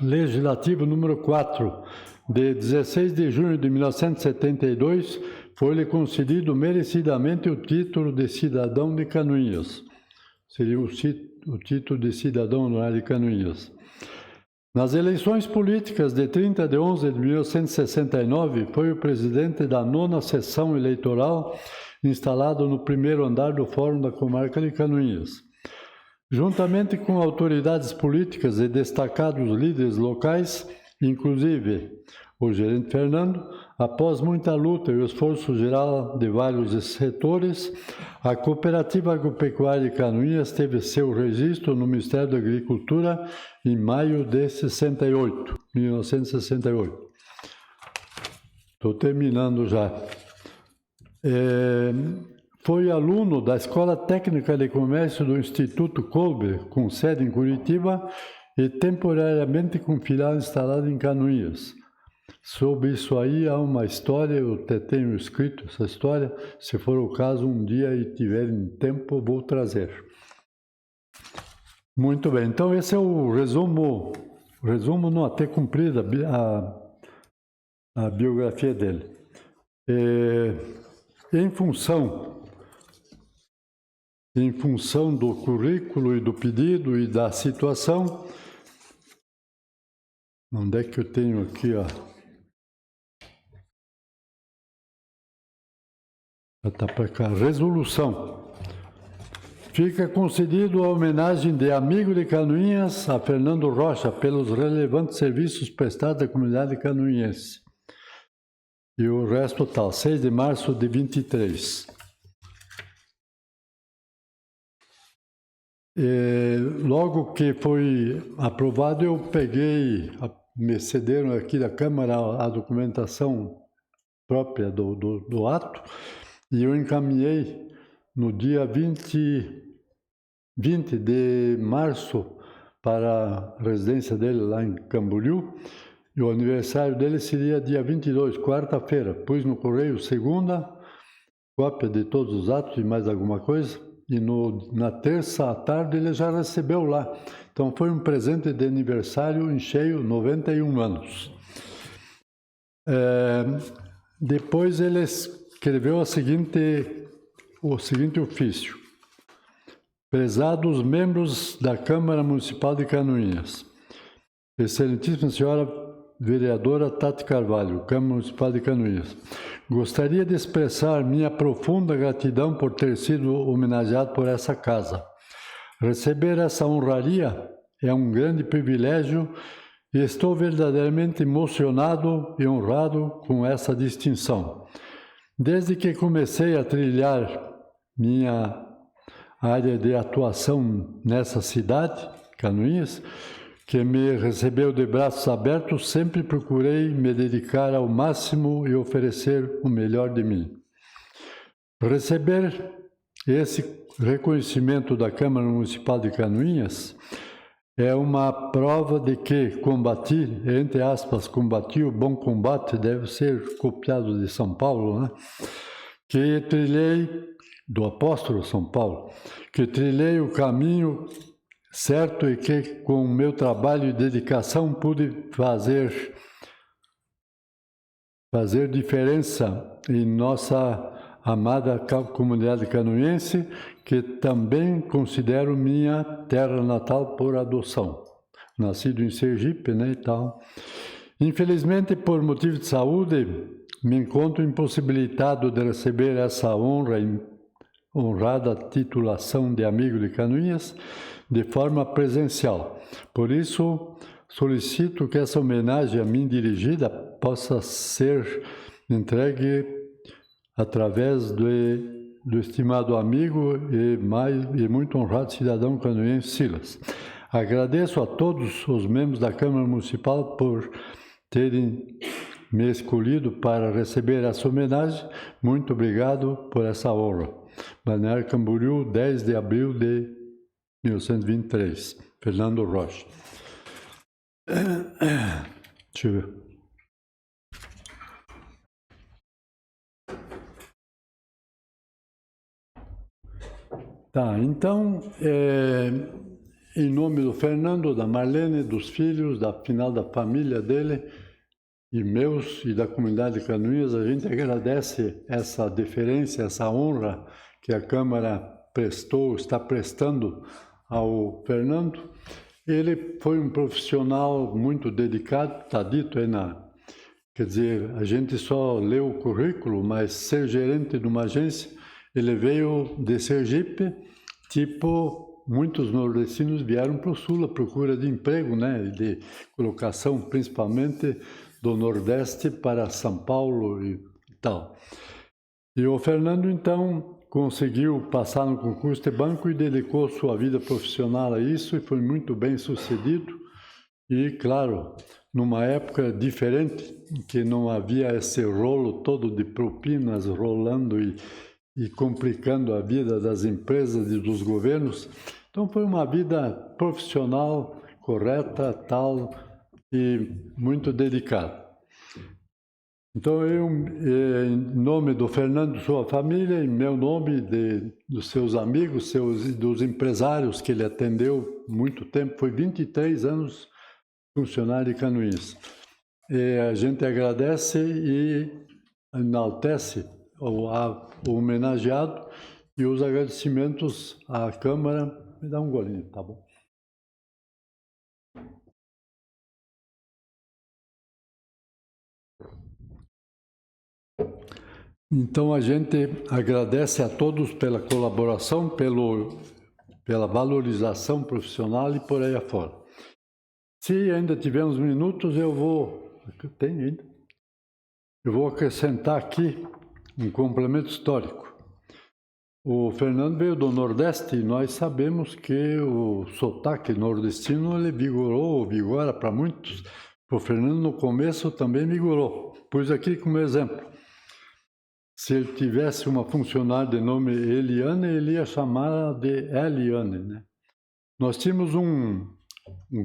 legislativo número 4, de 16 de junho de 1972, foi-lhe concedido merecidamente o título de cidadão de Canoinhas. Seria o título de cidadão honorário de Canoinhas. Nas eleições políticas de 30 de 11 de 1969, foi o presidente da 9ª sessão eleitoral, instalado no primeiro andar do Fórum da Comarca de Canoinhas. Juntamente com autoridades políticas e destacados líderes locais, Inclusive, o gerente Fernando, após muita luta e o esforço geral de vários setores, a Cooperativa Agropecuária de Canoinhas teve seu registro no Ministério da Agricultura em maio de 1968. Estou terminando já. Foi aluno da Escola Técnica de Comércio do Instituto Kolbe, com sede em Curitiba, e temporariamente com filial instalado em Canoinhas. Sobre isso aí há uma história, eu até tenho escrito essa história, se for o caso um dia e tiverem tempo, vou trazer. Muito bem, então esse é o resumo não até cumprida a biografia dele. Em função do currículo e do pedido e da situação, onde é que eu tenho aqui, ó? Está para cá. Resolução. Fica concedido a homenagem de amigo de Canoinhas a Fernando Rocha pelos relevantes serviços prestados à comunidade canoinhense. E o resto tal, 6 de março de 23. Logo que foi aprovado, eu peguei, me cederam aqui da Câmara a documentação própria do ato, e eu encaminhei no dia 20 de março para a residência dele lá em Camboriú, e o aniversário dele seria dia 22, quarta-feira. Pus no correio segunda, cópia de todos os atos e mais alguma coisa, e na terça à tarde ele já recebeu lá. Então foi um presente de aniversário em cheio, 91 anos. Depois ele escreveu o seguinte ofício. Prezados membros da Câmara Municipal de Canoinhas, excelentíssima senhora vereadora Tati Carvalho, Câmara Municipal de Canoinhas, gostaria de expressar minha profunda gratidão por ter sido homenageado por essa casa. Receber essa honraria é um grande privilégio e estou verdadeiramente emocionado e honrado com essa distinção. Desde que comecei a trilhar minha área de atuação nessa cidade, Canoinhas, que me recebeu de braços abertos, sempre procurei me dedicar ao máximo e oferecer o melhor de mim. Receber esse reconhecimento da Câmara Municipal de Canoinhas é uma prova de que combati, entre aspas, combati o bom combate, deve ser copiado de São Paulo, né? Que trilhei, do apóstolo São Paulo, que trilhei o caminho certo e que com o meu trabalho e dedicação pude fazer diferença em nossa amada comunidade canoense, que também considero minha terra natal por adoção. Nascido em Sergipe, né, e tal. Infelizmente, por motivo de saúde, me encontro impossibilitado de receber essa honrada titulação de amigo de Canoinhas de forma presencial. Por isso, solicito que essa homenagem a mim dirigida possa ser entregue através do estimado amigo e muito honrado cidadão canoense Silas. Agradeço a todos os membros da Câmara Municipal por terem me escolhido para receber essa homenagem. Muito obrigado por essa honra. Balneário Camboriú, 10 de abril de 1923. Fernando Rocha. Deixa eu ver. Tá, então, em nome do Fernando, da Marlene, dos filhos, da família dele, e meus e da comunidade de Canoinhas, a gente agradece essa deferência, essa honra que a Câmara está prestando ao Fernando. Ele foi um profissional muito dedicado, está dito aí quer dizer, a gente só leu o currículo, mas ser gerente de uma agência, ele veio de Sergipe, tipo muitos nordestinos vieram para o Sul à procura de emprego, né, de colocação, principalmente do Nordeste para São Paulo e tal. E o Fernando, então, conseguiu passar no concurso de banco e dedicou sua vida profissional a isso e foi muito bem sucedido. E, claro, numa época diferente, em que não havia esse rolo todo de propinas rolando e complicando a vida das empresas e dos governos. Então, foi uma vida profissional, correta, tal, e muito dedicada. Então, eu, em nome do Fernando e sua família, em meu nome, dos seus amigos, dos empresários que ele atendeu muito tempo, foi 23 anos funcionário de Canoinhas. E a gente agradece e enaltece o homenageado e os agradecimentos à Câmara. Me dá um golinho, tá bom? Então a gente agradece a todos pela colaboração, pela valorização profissional e por aí afora. Se ainda tivermos minutos, eu vou acrescentar aqui um complemento histórico. O Fernando veio do Nordeste e nós sabemos que o sotaque nordestino ele vigora para muitos. O Fernando no começo também vigorou. Pus aqui como exemplo. Se ele tivesse uma funcionária de nome Eliane, ele ia chamar de Eliane, né? Nós tínhamos um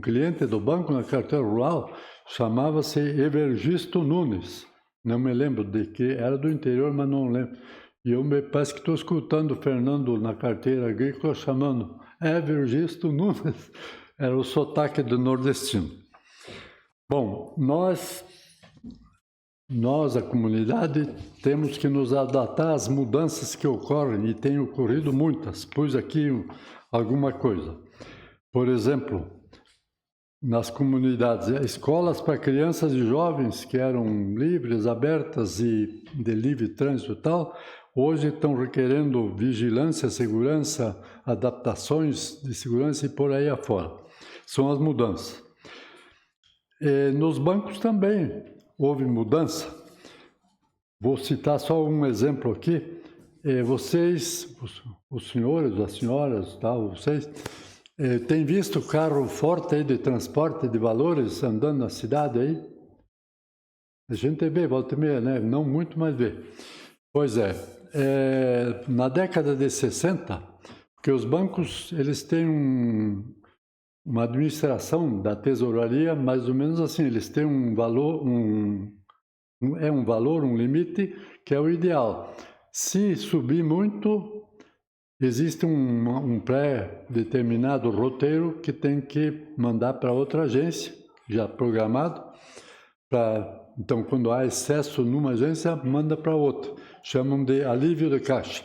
cliente do banco na carteira rural, chamava-se Evergisto Nunes. Não me lembro de que, era do interior, mas não lembro. E eu me parece que estou escutando o Fernando na carteira agrícola chamando Evergisto Nunes. Era o sotaque do nordestino. Bom, nós, a comunidade, temos que nos adaptar às mudanças que ocorrem, e tem ocorrido muitas. Pus aqui alguma coisa. Por exemplo, nas comunidades, escolas para crianças e jovens que eram livres, abertas e de livre trânsito e tal, hoje estão requerendo vigilância, segurança, adaptações de segurança e por aí afora. São as mudanças. Nos bancos também houve mudança. Vou citar só um exemplo aqui. Vocês, os senhores, as senhoras, tal, vocês, têm visto carro forte aí de transporte de valores andando na cidade aí? A gente vê, volta e meia, né? Não muito, mas vê. Pois é, na década de 60, porque os bancos, eles têm uma administração da tesouraria, mais ou menos assim, eles têm um valor, um limite que é o ideal. Se subir muito, existe um pré-determinado roteiro que tem que mandar para outra agência, já programado, então quando há excesso numa agência, manda para outra. Chamam de alívio de caixa.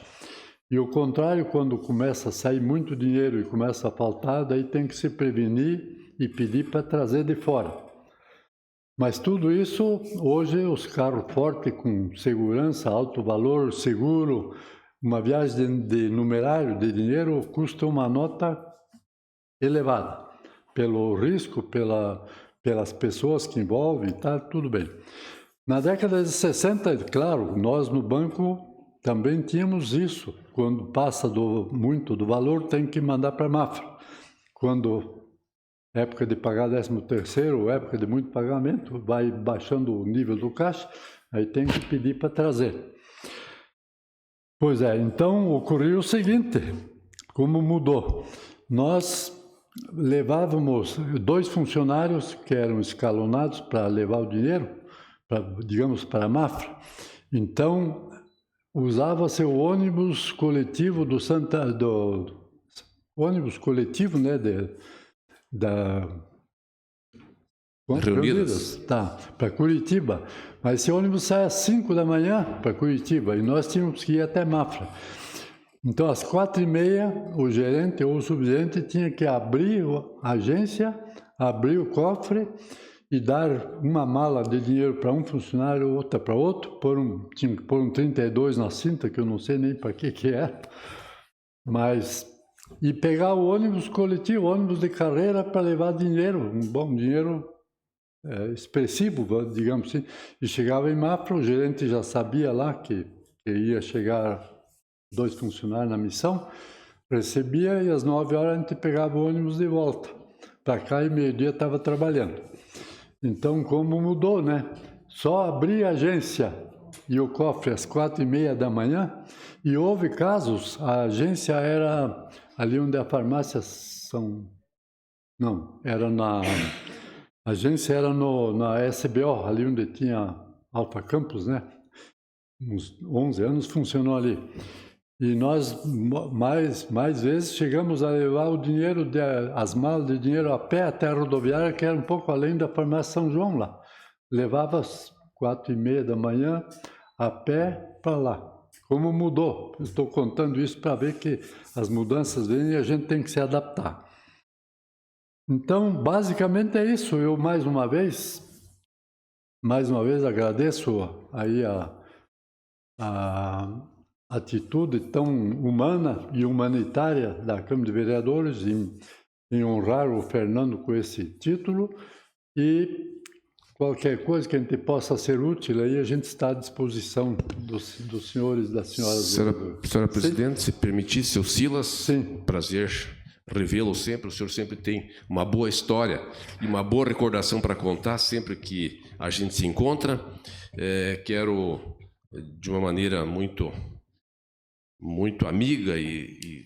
E o contrário, quando começa a sair muito dinheiro e começa a faltar, daí tem que se prevenir e pedir para trazer de fora. Mas tudo isso, hoje, os carros fortes com segurança, alto valor, seguro, uma viagem de numerário de dinheiro custa uma nota elevada. Pelo risco, pelas pessoas que envolvem, tá tudo bem. Na década de 60, claro, nós no banco também tínhamos isso. Quando passa muito do valor, tem que mandar para a Mafra. Quando época de pagar 13º, época de muito pagamento, vai baixando o nível do caixa, aí tem que pedir para trazer. Pois é, então ocorreu o seguinte, como mudou. Nós levávamos 2 funcionários que eram escalonados para levar o dinheiro, digamos, para a Mafra. Então, usava-se o ônibus coletivo ônibus coletivo, né, Reunidas, tá, para Curitiba. Mas esse ônibus sai às 5 da manhã para Curitiba e nós tínhamos que ir até Mafra. Então, às 4h30, o gerente ou o subgerente tinha que abrir a agência, abrir o cofre e dar uma mala de dinheiro para um funcionário, outra para outro, tinha que pôr um 32 na cinta, que eu não sei nem para que era, mas e pegar o ônibus coletivo, ônibus de carreira para levar dinheiro, um bom dinheiro expressivo, digamos assim. E chegava em Mafra, o gerente já sabia lá que ia chegar 2 funcionários na missão, recebia e às 9 horas a gente pegava o ônibus de volta. Para cá e meio-dia estava trabalhando. Então, como mudou, né? Só abri a agência e o cofre às 4h30 da manhã, e houve casos, a agência era ali onde a farmácia são... Não, era na... A agência era na SBO, ali onde tinha Alfa Campus, né? Uns 11 anos funcionou ali. E nós, mais vezes, chegamos a levar o dinheiro, as malas de dinheiro a pé até a rodoviária, que era um pouco além da farmácia São João lá. Levava às 4h30 da manhã a pé para lá. Como mudou? Eu estou contando isso para ver que as mudanças vêm e a gente tem que se adaptar. Então, basicamente é isso. Eu, mais uma vez agradeço aí a atitude tão humana e humanitária da Câmara de Vereadores em honrar o Fernando com esse título, e qualquer coisa que a gente possa ser útil, aí a gente está à disposição dos senhores e das senhoras. Senhora Presidente, se permitir, seu Silas, Sim. Prazer revê-lo sempre. O senhor sempre tem uma boa história e uma boa recordação para contar sempre que a gente se encontra. Quero, de uma maneira muito amiga e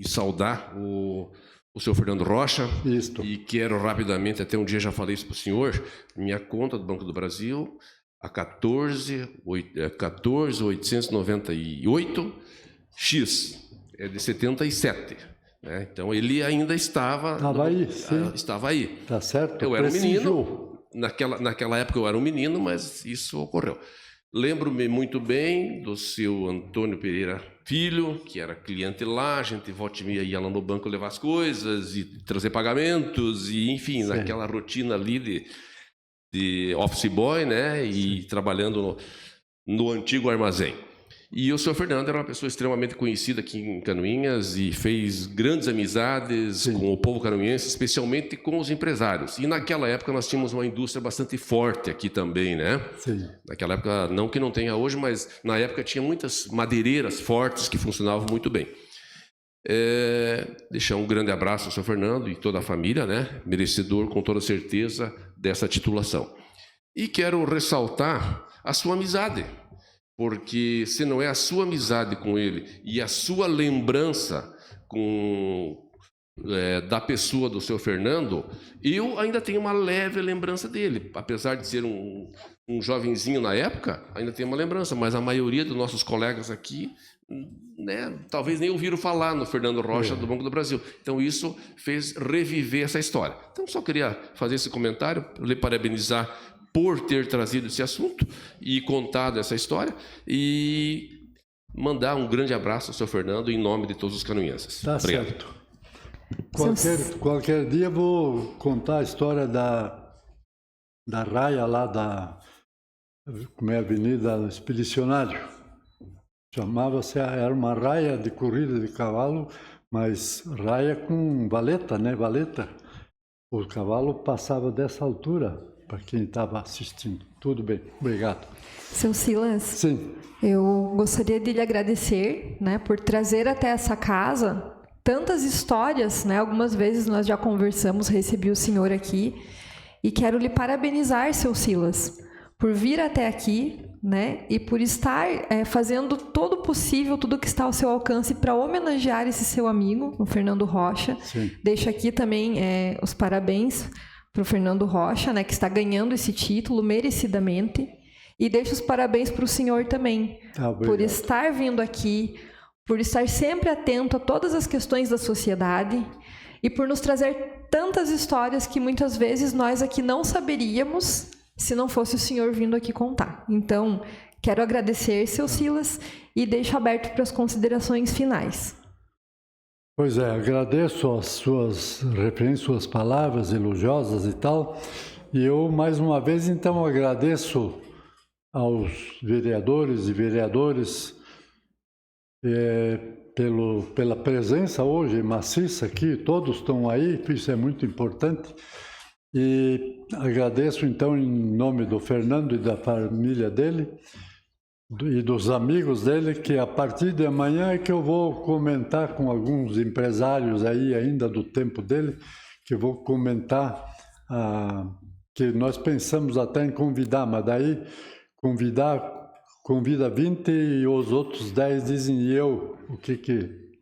saudar o senhor Fernando Rocha. Isto. E quero rapidamente, até um dia já falei isso para o senhor, minha conta do Banco do Brasil, a 14.898X, é de 77. Né? Então, ele ainda estava aí, sim. Estava aí. Tá certo. Eu era um menino, naquela época eu era um menino, mas isso ocorreu. Lembro-me muito bem do seu Antônio Pereira Filho, que era cliente lá, a gente volta e meia ia lá no banco levar as coisas e trazer pagamentos, e enfim, Sim. naquela rotina ali de office boy, né, e trabalhando no antigo armazém. E o senhor Fernando era uma pessoa extremamente conhecida aqui em Canoinhas e fez grandes amizades Sim. com o povo canoinhense, especialmente com os empresários. E naquela época nós tínhamos uma indústria bastante forte aqui também, né? Sim. Naquela época, não que não tenha hoje, mas na época tinha muitas madeireiras fortes que funcionavam muito bem. Deixar um grande abraço ao senhor Fernando e toda a família, né? Merecedor, com toda certeza, dessa titulação. E quero ressaltar a sua amizade. Porque se não é a sua amizade com ele e a sua lembrança da pessoa do seu Fernando, eu ainda tenho uma leve lembrança dele. Apesar de ser um jovenzinho na época, ainda tenho uma lembrança, mas a maioria dos nossos colegas aqui, né, talvez nem ouviram falar no Fernando Rocha do Banco do Brasil. Então isso fez reviver essa história. Então só queria fazer esse comentário, lhe parabenizar por ter trazido esse assunto e contado essa história, e mandar um grande abraço ao seu Fernando em nome de todos os canoinhenses. Tá Obrigado. Certo. Qualquer dia vou contar a história da raia lá como é a Avenida Expedicionário. Chamava-se, era uma raia de corrida de cavalo, mas raia com valeta, né? Valeta. O cavalo passava dessa altura. Para quem estava assistindo. Tudo bem, obrigado. Seu Silas, sim, eu gostaria de lhe agradecer, né, por trazer até essa casa tantas histórias, né? Algumas vezes nós já conversamos, recebi o senhor aqui, e quero lhe parabenizar, seu Silas, por vir até aqui, né, e por estar fazendo todo o possível, tudo que está ao seu alcance para homenagear esse seu amigo, o Fernando Rocha. Sim. Deixo aqui também os parabéns para o Fernando Rocha, né, que está ganhando esse título merecidamente, e deixo os parabéns para o senhor também, por estar vindo aqui, por estar sempre atento a todas as questões da sociedade e por nos trazer tantas histórias que muitas vezes nós aqui não saberíamos se não fosse o senhor vindo aqui contar. Então, quero agradecer, seu Silas, e deixo aberto para as considerações finais. Pois é, agradeço as suas referências, suas palavras elogiosas e tal. E eu, mais uma vez, então, agradeço aos vereadores e vereadoras pela presença hoje maciça aqui, todos estão aí, isso é muito importante. E agradeço então em nome do Fernando e da família dele e dos amigos dele, que a partir de amanhã é que eu vou comentar com alguns empresários aí ainda do tempo dele, que eu vou comentar que nós pensamos até em convidar, mas daí convida 20 e os outros 10 dizem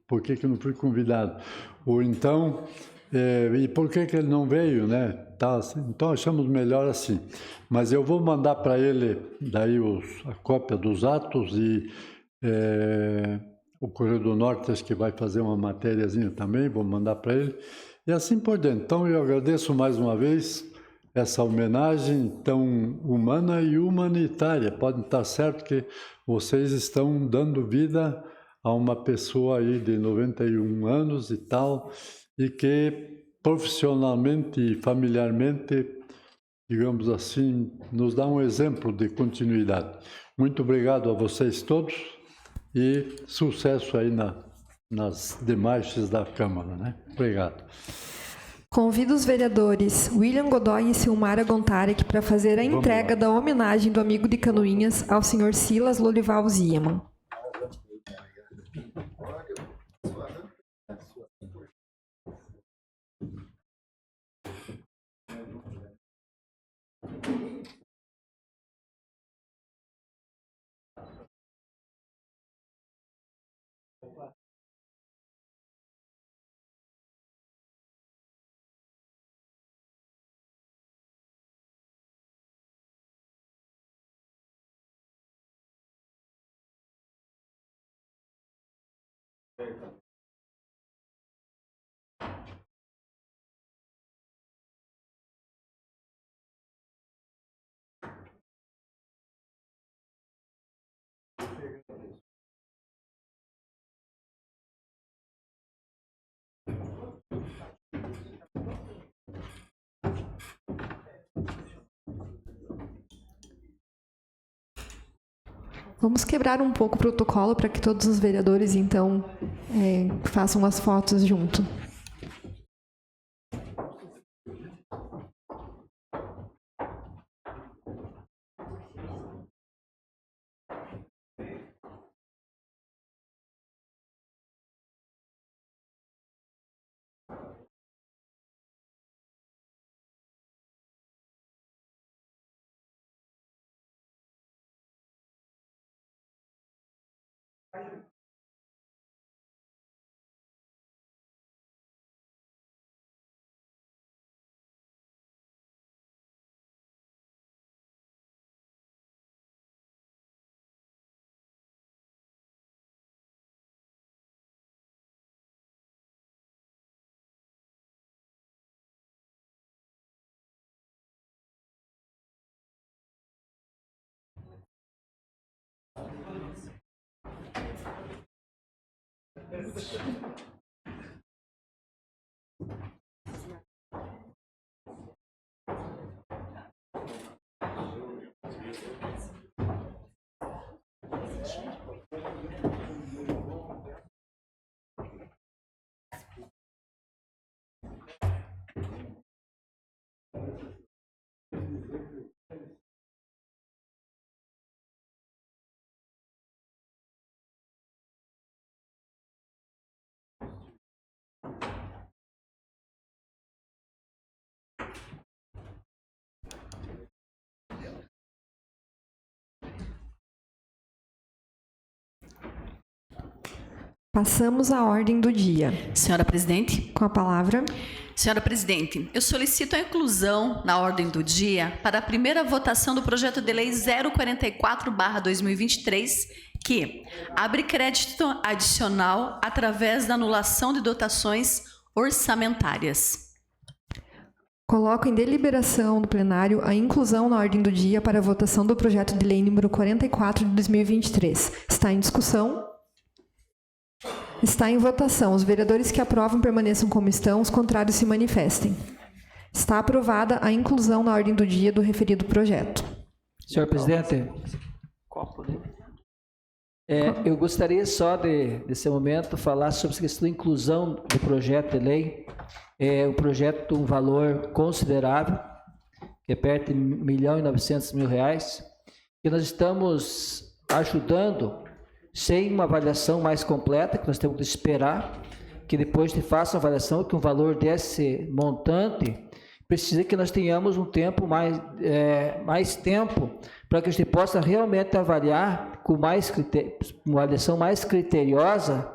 por que não fui convidado? Ou então, e por que ele não veio, né? Tá, então achamos melhor assim. Mas eu vou mandar para ele daí a cópia dos atos e o Correio do Norte acho que vai fazer uma matériazinha também, vou mandar para ele. E assim por diante. Então eu agradeço mais uma vez essa homenagem tão humana e humanitária. Pode estar certo que vocês estão dando vida a uma pessoa aí de 91 anos e tal, e que profissionalmente e familiarmente, digamos assim, nos dá um exemplo de continuidade. Muito obrigado a vocês todos e sucesso aí nas demarches da Câmara, né? Obrigado. Convido os vereadores William Godoy e Silmara Gontarek para fazer a entrega da homenagem do amigo de Canoinhas ao senhor Silas Lolival Ziemann. Vamos quebrar um pouco o protocolo para que todos os vereadores, então, façam as fotos junto. Passamos à ordem do dia. Senhora Presidente. Com a palavra. Senhora Presidente, eu solicito a inclusão na ordem do dia para a primeira votação do projeto de lei 044/2023, que abre crédito adicional através da anulação de dotações orçamentárias. Coloco em deliberação do plenário a inclusão na ordem do dia para a votação do projeto de lei número 44 de 2023. Está em discussão? Está em votação. Os vereadores que aprovam permaneçam como estão, os contrários se manifestem. Está aprovada a inclusão na ordem do dia do referido projeto. Senhor presidente, Eu gostaria só, nesse momento, falar sobre essa questão da inclusão do projeto de lei. O projeto tem um valor considerável, que é perto de R$1.900.000, que nós estamos ajudando sem uma avaliação mais completa, que nós temos que esperar que depois se faça a avaliação, que um valor desse montante precisa que nós tenhamos um tempo mais tempo para que a gente possa realmente avaliar com mais uma avaliação mais criteriosa.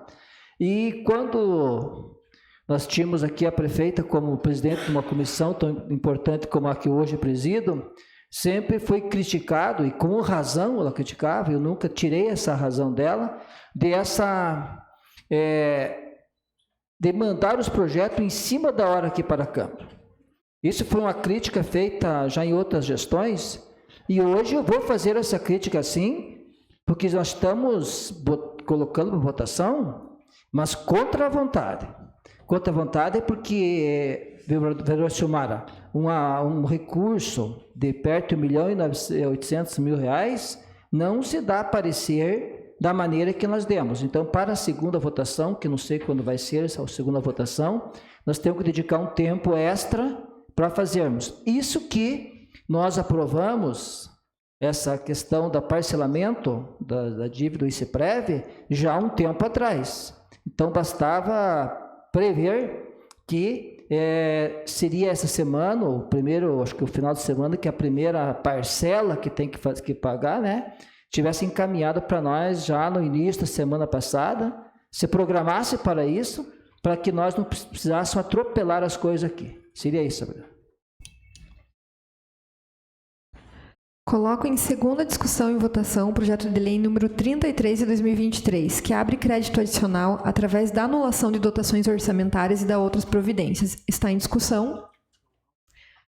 E quando nós tínhamos aqui a prefeita como presidente de uma comissão tão importante como a que hoje presido, sempre foi criticado, e com razão ela criticava, eu nunca tirei essa razão dela, de mandar os projetos em cima da hora aqui para a Câmara. Isso foi uma crítica feita já em outras gestões, e hoje eu vou fazer essa crítica sim, porque nós estamos colocando para votação, mas contra a vontade. Contra a vontade porque, vereadora Silmara, um recurso de perto de R$1.800.000 não se dá a parecer da maneira que nós demos. Então, para a segunda votação, que não sei quando vai ser essa segunda votação, nós temos que dedicar um tempo extra para fazermos. Isso que nós aprovamos, essa questão da parcelamento da dívida do ICEPREV, já há um tempo atrás. Então, bastava prever que seria essa semana, acho que o final de semana, que a primeira parcela que tem que pagar, né, tivesse encaminhado para nós já no início da semana passada, se programasse para isso, para que nós não precisássemos atropelar as coisas aqui. Seria isso, Sabrina. Coloco em segunda discussão e votação o projeto de lei número 33 de 2023, que abre crédito adicional através da anulação de dotações orçamentárias e da outras providências. Está em discussão.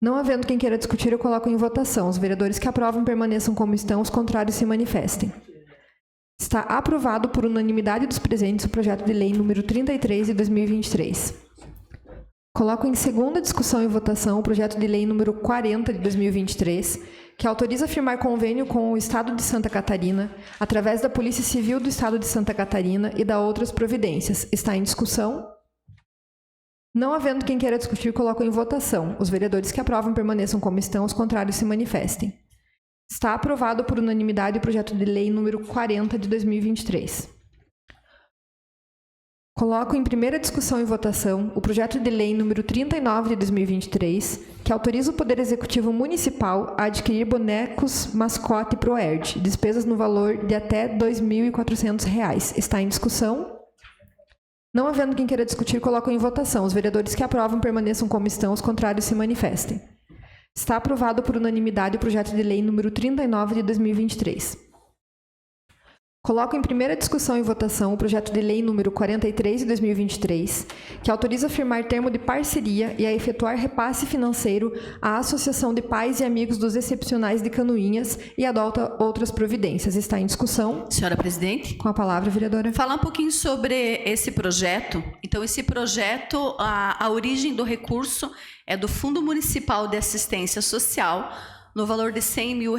Não havendo quem queira discutir, eu coloco em votação. Os vereadores que aprovam permaneçam como estão, os contrários se manifestem. Está aprovado por unanimidade dos presentes o projeto de lei número 33 de 2023. Coloco em segunda discussão e votação o projeto de lei número 40 de 2023, que autoriza firmar convênio com o Estado de Santa Catarina, através da Polícia Civil do Estado de Santa Catarina e da outras providências. Está em discussão. Não havendo quem queira discutir, coloco em votação. Os vereadores que aprovam permaneçam como estão, os contrários se manifestem. Está aprovado por unanimidade o projeto de lei número 40 de 2023. Coloco em primeira discussão e votação o projeto de lei número 39 de 2023, que autoriza o Poder Executivo Municipal a adquirir bonecos mascote Proerd, despesas no valor de até R$ 2.400. Está em discussão. Não havendo quem queira discutir, coloco em votação. Os vereadores que aprovam permaneçam como estão, os contrários se manifestem. Está aprovado por unanimidade o projeto de lei número 39 de 2023. Coloco em primeira discussão e votação o projeto de lei número 43 de 2023, que autoriza firmar termo de parceria e a efetuar repasse financeiro à Associação de Pais e Amigos dos Excepcionais de Canoinhas e adota outras providências. Está em discussão. Senhora presidente. Com a palavra, vereadora. Falar um pouquinho sobre esse projeto. Então, esse projeto, a origem do recurso é do Fundo Municipal de Assistência Social, no valor de R$100 mil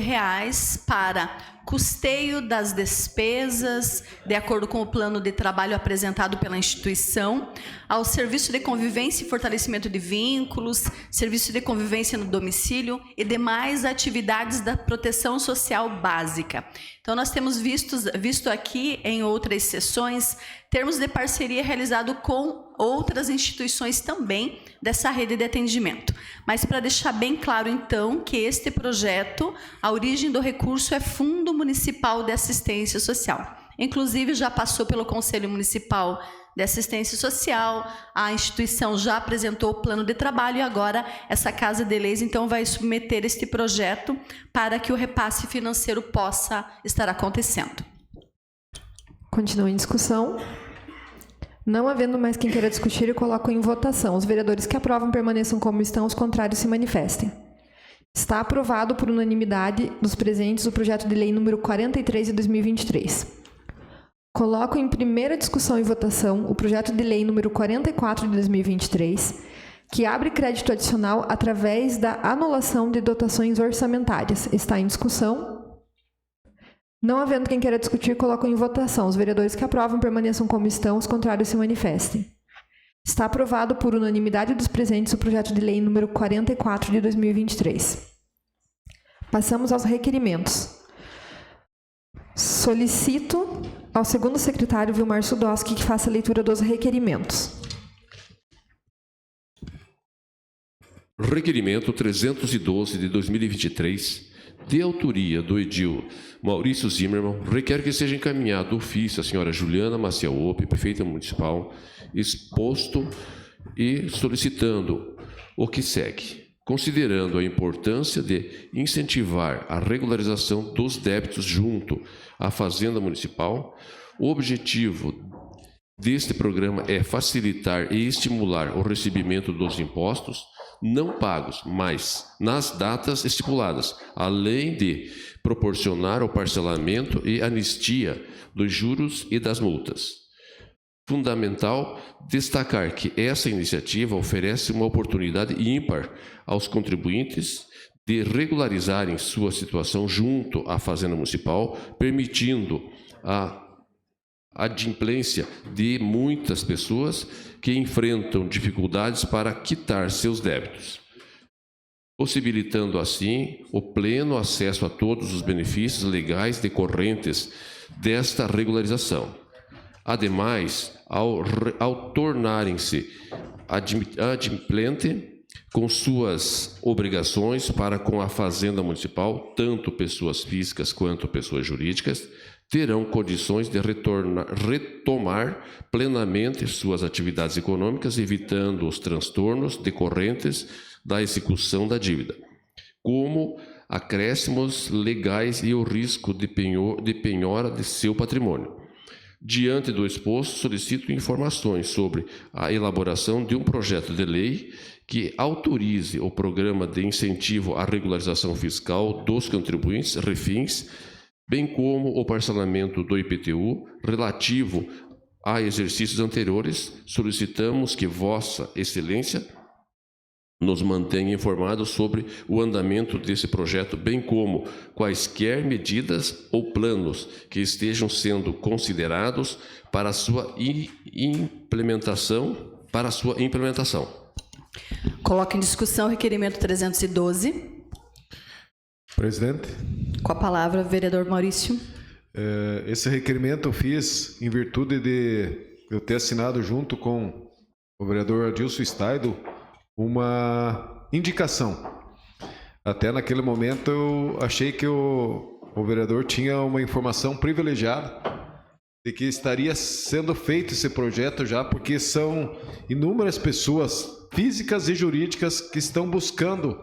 para custeio das despesas, de acordo com o plano de trabalho apresentado pela instituição, ao serviço de convivência e fortalecimento de vínculos, serviço de convivência no domicílio e demais atividades da proteção social básica. Então, nós temos visto aqui em outras sessões termos de parceria realizado com outras instituições também dessa rede de atendimento. Mas para deixar bem claro, então, que este projeto, a origem do recurso é Fundo Municipal de Assistência Social. Inclusive, já passou pelo Conselho Municipal de Assistência Social, a instituição já apresentou o plano de trabalho e agora essa Casa de Leis, então, vai submeter este projeto para que o repasse financeiro possa estar acontecendo. Continua em discussão. Não havendo mais quem queira discutir, eu coloco em votação. Os vereadores que aprovam permaneçam como estão, os contrários se manifestem. Está aprovado por unanimidade dos presentes o projeto de lei número 43 de 2023. Coloco em primeira discussão e votação o projeto de lei número 44 de 2023, que abre crédito adicional através da anulação de dotações orçamentárias. Está em discussão. Não havendo quem queira discutir, coloco em votação. Os vereadores que aprovam permaneçam como estão, os contrários se manifestem. Está aprovado por unanimidade dos presentes o projeto de lei número 44 de 2023. Passamos aos requerimentos. Solicito ao segundo secretário Vilmar Sudoski que faça a leitura dos requerimentos. Requerimento 312 de 2023, de autoria do edil Maurício Zimmermann, requer que seja encaminhado ofício à senhora Juliana Maciel Ope, prefeita municipal, exposto e solicitando o que segue. Considerando a importância de incentivar a regularização dos débitos junto à Fazenda Municipal, o objetivo deste programa é facilitar e estimular o recebimento dos impostos não pagos, mas nas datas estipuladas, além de proporcionar o parcelamento e anistia dos juros e das multas. Fundamental destacar que essa iniciativa oferece uma oportunidade ímpar aos contribuintes de regularizarem sua situação junto à Fazenda Municipal, permitindo a adimplência de muitas pessoas que enfrentam dificuldades para quitar seus débitos, possibilitando assim o pleno acesso a todos os benefícios legais decorrentes desta regularização. Ademais, ao tornarem-se adimplente com suas obrigações para com a Fazenda Municipal, tanto pessoas físicas quanto pessoas jurídicas, terão condições de retomar plenamente suas atividades econômicas, evitando os transtornos decorrentes da execução da dívida, como acréscimos legais e o risco de penhora de seu patrimônio. Diante do exposto, solicito informações sobre a elaboração de um projeto de lei que autorize o programa de incentivo à regularização fiscal dos contribuintes refins, bem como o parcelamento do IPTU relativo a exercícios anteriores. Solicitamos que Vossa Excelência nos mantenha informados sobre o andamento desse projeto, bem como quaisquer medidas ou planos que estejam sendo considerados para a sua implementação. Coloca em discussão o requerimento 312. Presidente. Com a palavra, vereador Maurício. Esse requerimento eu fiz em virtude de eu ter assinado junto com o vereador Adilson Staido uma indicação. Até naquele momento eu achei que o vereador tinha uma informação privilegiada de que estaria sendo feito esse projeto já, porque são inúmeras pessoas físicas e jurídicas que estão buscando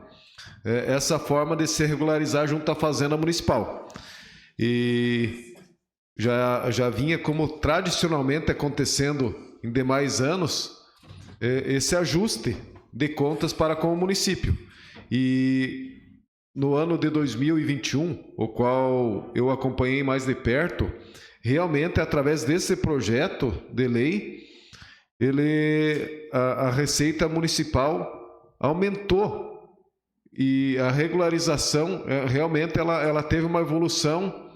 essa forma de se regularizar junto à Fazenda Municipal. E já vinha como tradicionalmente acontecendo em demais anos esse ajuste de contas para com o município. E no ano de 2021, o qual eu acompanhei mais de perto, realmente através desse projeto de lei, a receita municipal aumentou. E a regularização, realmente, ela teve uma evolução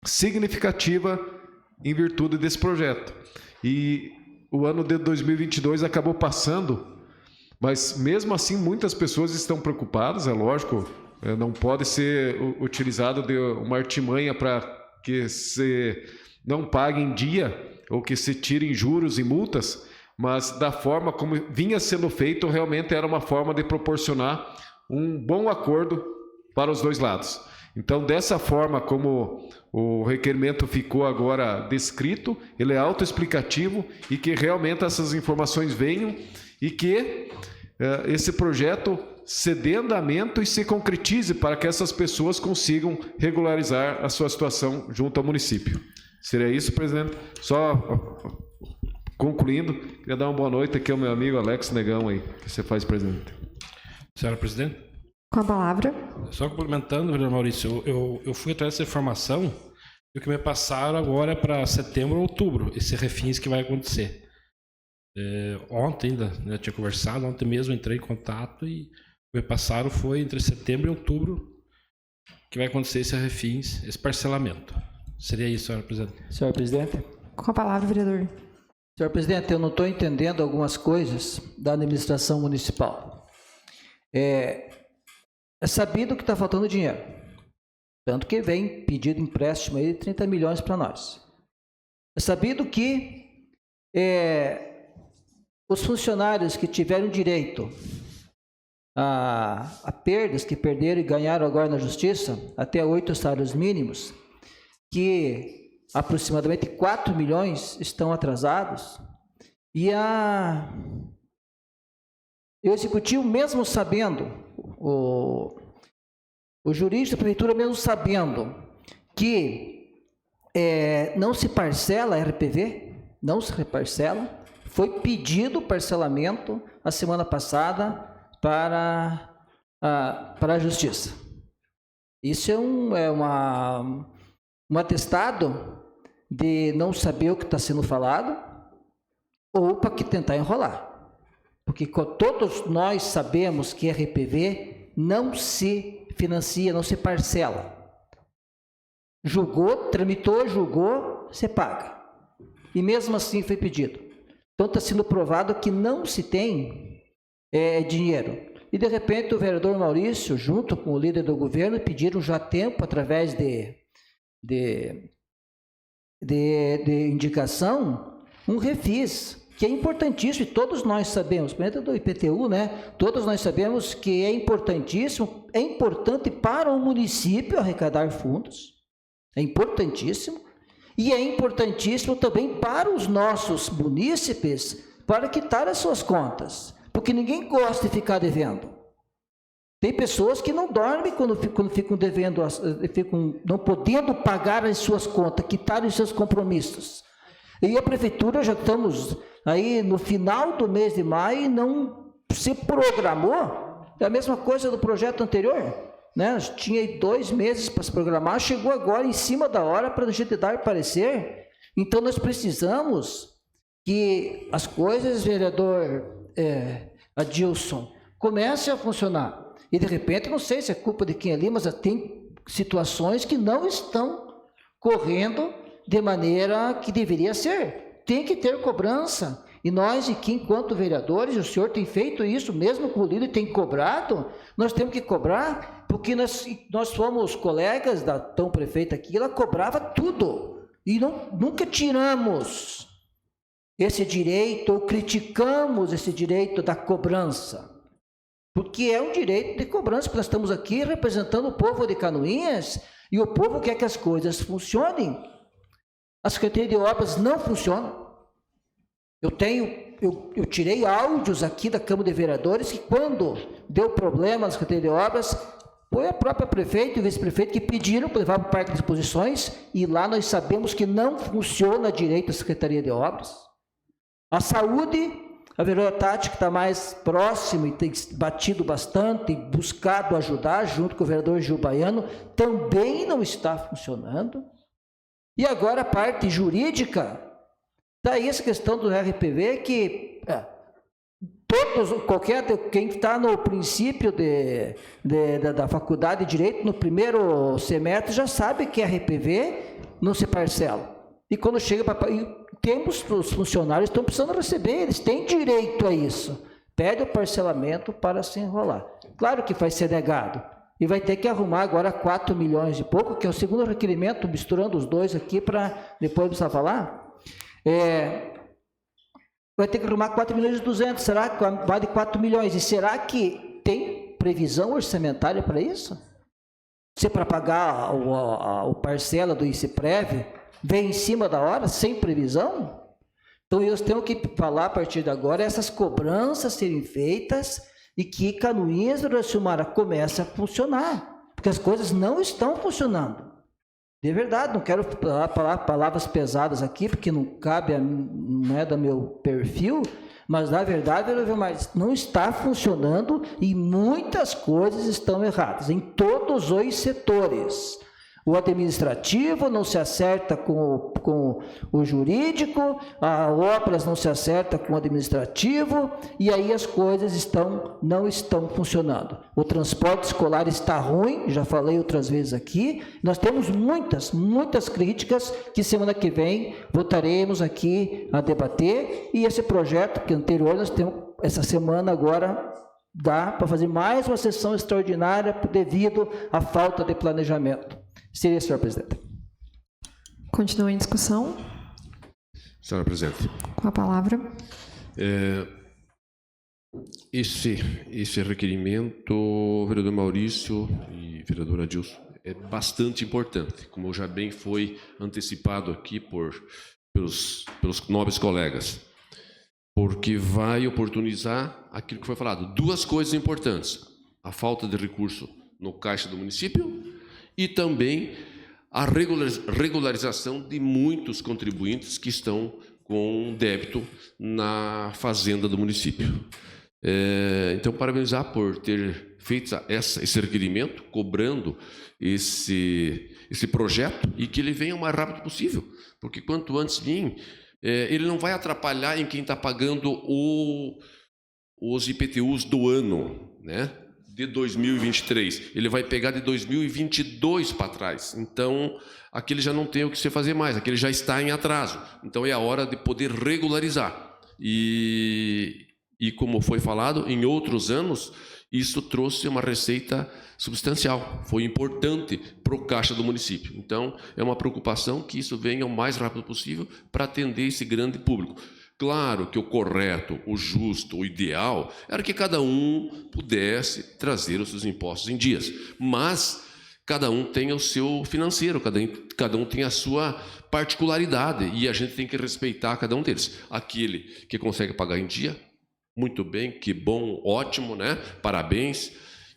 significativa em virtude desse projeto. E o ano de 2022 acabou passando, mas mesmo assim muitas pessoas estão preocupadas, é lógico, não pode ser utilizado de uma artimanha para que se não pague em dia ou que se tirem juros e multas, mas da forma como vinha sendo feito, realmente era uma forma de proporcionar um bom acordo para os dois lados. Então, dessa forma como o requerimento ficou agora descrito, ele é autoexplicativo e que realmente essas informações venham e que esse projeto se dê andamento e se concretize para que essas pessoas consigam regularizar a sua situação junto ao município. Seria isso, presidente? Só concluindo, queria dar uma boa noite aqui ao meu amigo Alex Negão aí, que você faz, presidente. Senhora presidente. Com a palavra. Só complementando, vereador Maurício, eu fui atrás dessa informação e o que me passaram agora é para setembro ou outubro, esse refins que vai acontecer. Ontem ainda, né, tinha conversado, ontem mesmo entrei em contato e o que me passaram foi entre setembro e outubro que vai acontecer esse refins, esse parcelamento. Seria isso, senhora presidente. Senhor presidente. Com a palavra, vereador. Senhor presidente, eu não estou entendendo algumas coisas da administração municipal. É sabido que está faltando dinheiro. Tanto que vem pedido empréstimo aí de 30 milhões para nós. É sabido que os funcionários que tiveram direito a perdas, que perderam e ganharam agora na justiça, até 8 salários mínimos, que aproximadamente 4 milhões estão atrasados, e o executivo, mesmo sabendo, o jurídico da prefeitura, mesmo sabendo que não se parcela a RPV, não se reparcela, foi pedido parcelamento a semana passada para a Justiça. Isso é um atestado de não saber o que está sendo falado ou para que tentar enrolar. Porque todos nós sabemos que RPV não se financia, não se parcela. Julgou, tramitou, julgou, você paga. E mesmo assim foi pedido. Então está sendo provado que não se tem dinheiro. E de repente o vereador Maurício, junto com o líder do governo, pediram já há tempo, através de indicação, um refis, que é importantíssimo, e todos nós sabemos, principalmente do IPTU, né? Todos nós sabemos que é importantíssimo, é importante para o município arrecadar fundos, é importantíssimo, e é importantíssimo também para os nossos munícipes, para quitar as suas contas, porque ninguém gosta de ficar devendo. Tem pessoas que não dormem quando ficam devendo, ficam não podendo pagar as suas contas, quitar os seus compromissos. E a prefeitura, já estamos aí no final do mês de maio, e não se programou. É a mesma coisa do projeto anterior, né? Tinha 2 meses para se programar, chegou agora em cima da hora para a gente dar parecer. Então nós precisamos que as coisas, vereador Adilson, comecem a funcionar. E de repente, não sei se é culpa de quem ali, mas tem situações que não estão correndo de maneira que deveria ser. Tem que ter cobrança. E nós, aqui, enquanto vereadores, o senhor tem feito isso, mesmo com o líder tem cobrado, nós temos que cobrar, porque nós fomos colegas da tão prefeita aqui, ela cobrava tudo. E nunca tiramos esse direito, ou criticamos esse direito da cobrança. Porque é um direito de cobrança, porque nós estamos aqui representando o povo de Canoinhas, e o povo quer que as coisas funcionem. A Secretaria de Obras não funciona. Eu tirei áudios aqui da Câmara de Vereadores que, quando deu problema na Secretaria de Obras, foi a própria prefeita e o vice-prefeito que pediram para levar para o Parque de Exposições, e lá nós sabemos que não funciona direito a Secretaria de Obras. A saúde, a vereadora Tati, que está mais próximo e tem batido bastante e buscado ajudar, junto com o vereador Gil Baiano, também não está funcionando. E agora a parte jurídica, daí essa questão do RPV, que quem está no princípio da faculdade de Direito, no primeiro semestre, já sabe que RPV não se parcela. E quando chega para... os funcionários estão precisando receber, eles têm direito a isso. Pede o parcelamento para se enrolar. Claro que vai ser negado. E vai ter que arrumar agora 4 milhões e pouco, que é o segundo requerimento, misturando os dois aqui, para depois precisar falar. Vai ter que arrumar 4 milhões e 200, será que vale 4 milhões? E será que tem previsão orçamentária para isso? Se para pagar o parcela do ICPREV, vem em cima da hora, sem previsão? Então, eu tenho que falar a partir de agora, essas cobranças serem feitas e que Canoinhas do Uracilmara comece a funcionar, porque as coisas não estão funcionando. De verdade, não quero falar palavras pesadas aqui, porque não cabe, não é do meu perfil, mas na verdade, não está funcionando e muitas coisas estão erradas, em todos os setores. O administrativo não se acerta com o jurídico, a obras não se acerta com o administrativo, e aí as coisas não estão funcionando. O transporte escolar está ruim, já falei outras vezes aqui. Nós temos muitas críticas que semana que vem voltaremos aqui a debater, e esse projeto que anterior nós temos essa semana agora dá para fazer mais uma sessão extraordinária devido à falta de planejamento. Seria, senhor presidente. Continua em discussão. Senhora presidente. Com a palavra. Esse requerimento, vereador Maurício e vereador Adilson, é bastante importante, como já bem foi antecipado aqui pelos nobres colegas, porque vai oportunizar aquilo que foi falado. Duas coisas importantes: a falta de recurso no caixa do município e também a regularização de muitos contribuintes que estão com débito na fazenda do município. Então, parabenizar por ter feito esse requerimento, cobrando esse projeto, e que ele venha o mais rápido possível, porque quanto antes vir, ele não vai atrapalhar em quem está pagando os IPTUs do ano, né, de 2023. Ele vai pegar de 2022 para trás. Então, aquele já não tem o que se fazer mais, aquele já está em atraso. Então, é a hora de poder regularizar. E como foi falado, em outros anos, isso trouxe uma receita substancial, foi importante para o caixa do município. Então, é uma preocupação que isso venha o mais rápido possível para atender esse grande público. Claro que o correto, o justo, o ideal era que cada um pudesse trazer os seus impostos em dias, mas cada um tem o seu financeiro, cada um tem a sua particularidade, e a gente tem que respeitar cada um deles. Aquele que consegue pagar em dia, muito bem, que bom, ótimo, né? Parabéns.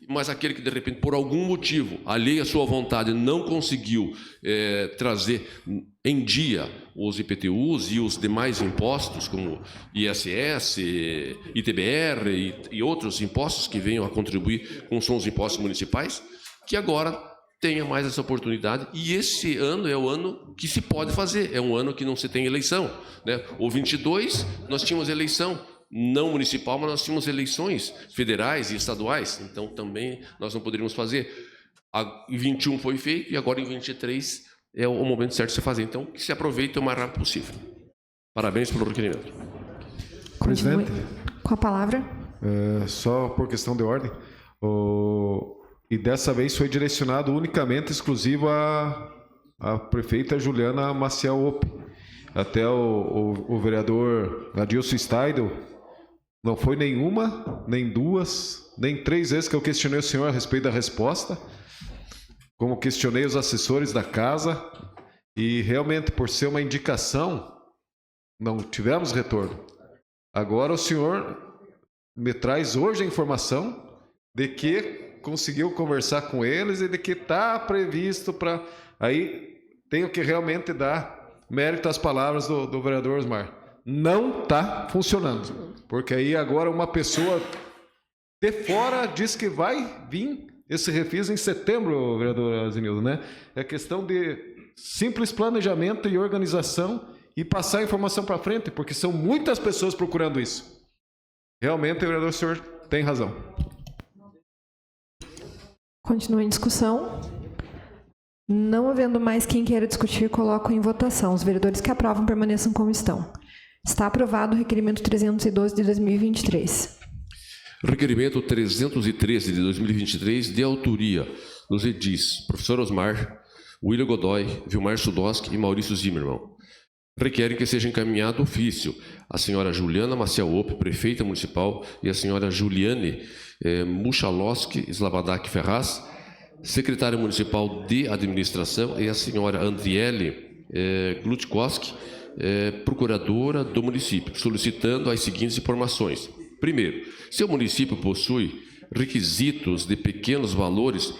Mas aquele que, de repente, por algum motivo, alheio à sua vontade, não conseguiu trazer em dia os IPTUs e os demais impostos, como ISS, ITBR e outros impostos que venham a contribuir com os impostos municipais, que agora tenha mais essa oportunidade. E esse ano é o ano que se pode fazer, é um ano que não se tem eleição, né? O 22, nós tínhamos eleição, não municipal, mas nós tínhamos eleições federais e estaduais, então também nós não poderíamos fazer. Em 21 foi feito, e agora em 23 é o momento certo de se fazer. Então, que se aproveite o mais rápido possível. Parabéns pelo requerimento. Continue. Com a palavra. Só por questão de ordem, e dessa vez foi direcionado unicamente, exclusivo à prefeita Juliana Maciel Opp. Até o vereador Adilson Steidel, não foi nenhuma, nem duas, nem três vezes que eu questionei o senhor a respeito da resposta, como questionei os assessores da casa, e realmente, por ser uma indicação, não tivemos retorno. Agora o senhor me traz hoje a informação de que conseguiu conversar com eles e de que está previsto para... Aí tenho que realmente dar mérito às palavras do vereador Osmar. Não está funcionando. Porque aí agora uma pessoa de fora diz que vai vir esse refis em setembro, vereador Zenildo, né? É questão de simples planejamento e organização e passar a informação para frente, porque são muitas pessoas procurando isso. Realmente, vereador, o senhor tem razão. Continua em discussão. Não havendo mais quem queira discutir, coloco em votação. Os vereadores que aprovam permaneçam como estão. Está aprovado o requerimento 312 de 2023. Requerimento 313 de 2023, de autoria dos edis professor Osmar, William Godoy, Vilmar Sudoski e Maurício Zimmermann. Requerem que seja encaminhado ofício a senhora Juliana Maciel Opp, prefeita municipal, e a senhora Juliane Muchalowski Slavadak Ferraz, secretária municipal de administração, e a senhora Andriele Glutkowski, procuradora do município, solicitando as seguintes informações. Primeiro, se o município possui requisitos de pequenos valores,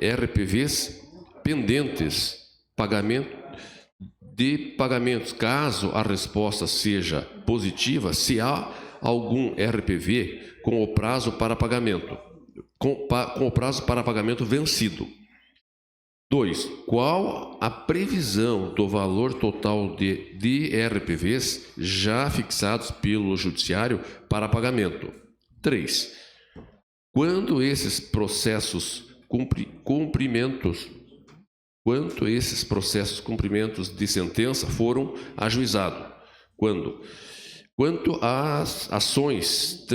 RPVs pendentes, pagamentos, caso a resposta seja positiva, se há algum RPV com o prazo para pagamento, com o prazo para pagamento vencido. 2. Qual a previsão do valor total de DRPVs já fixados pelo Judiciário para pagamento? 3. Quando esses processos cumprimentos de sentença foram ajuizados? Quando? Quanto às ações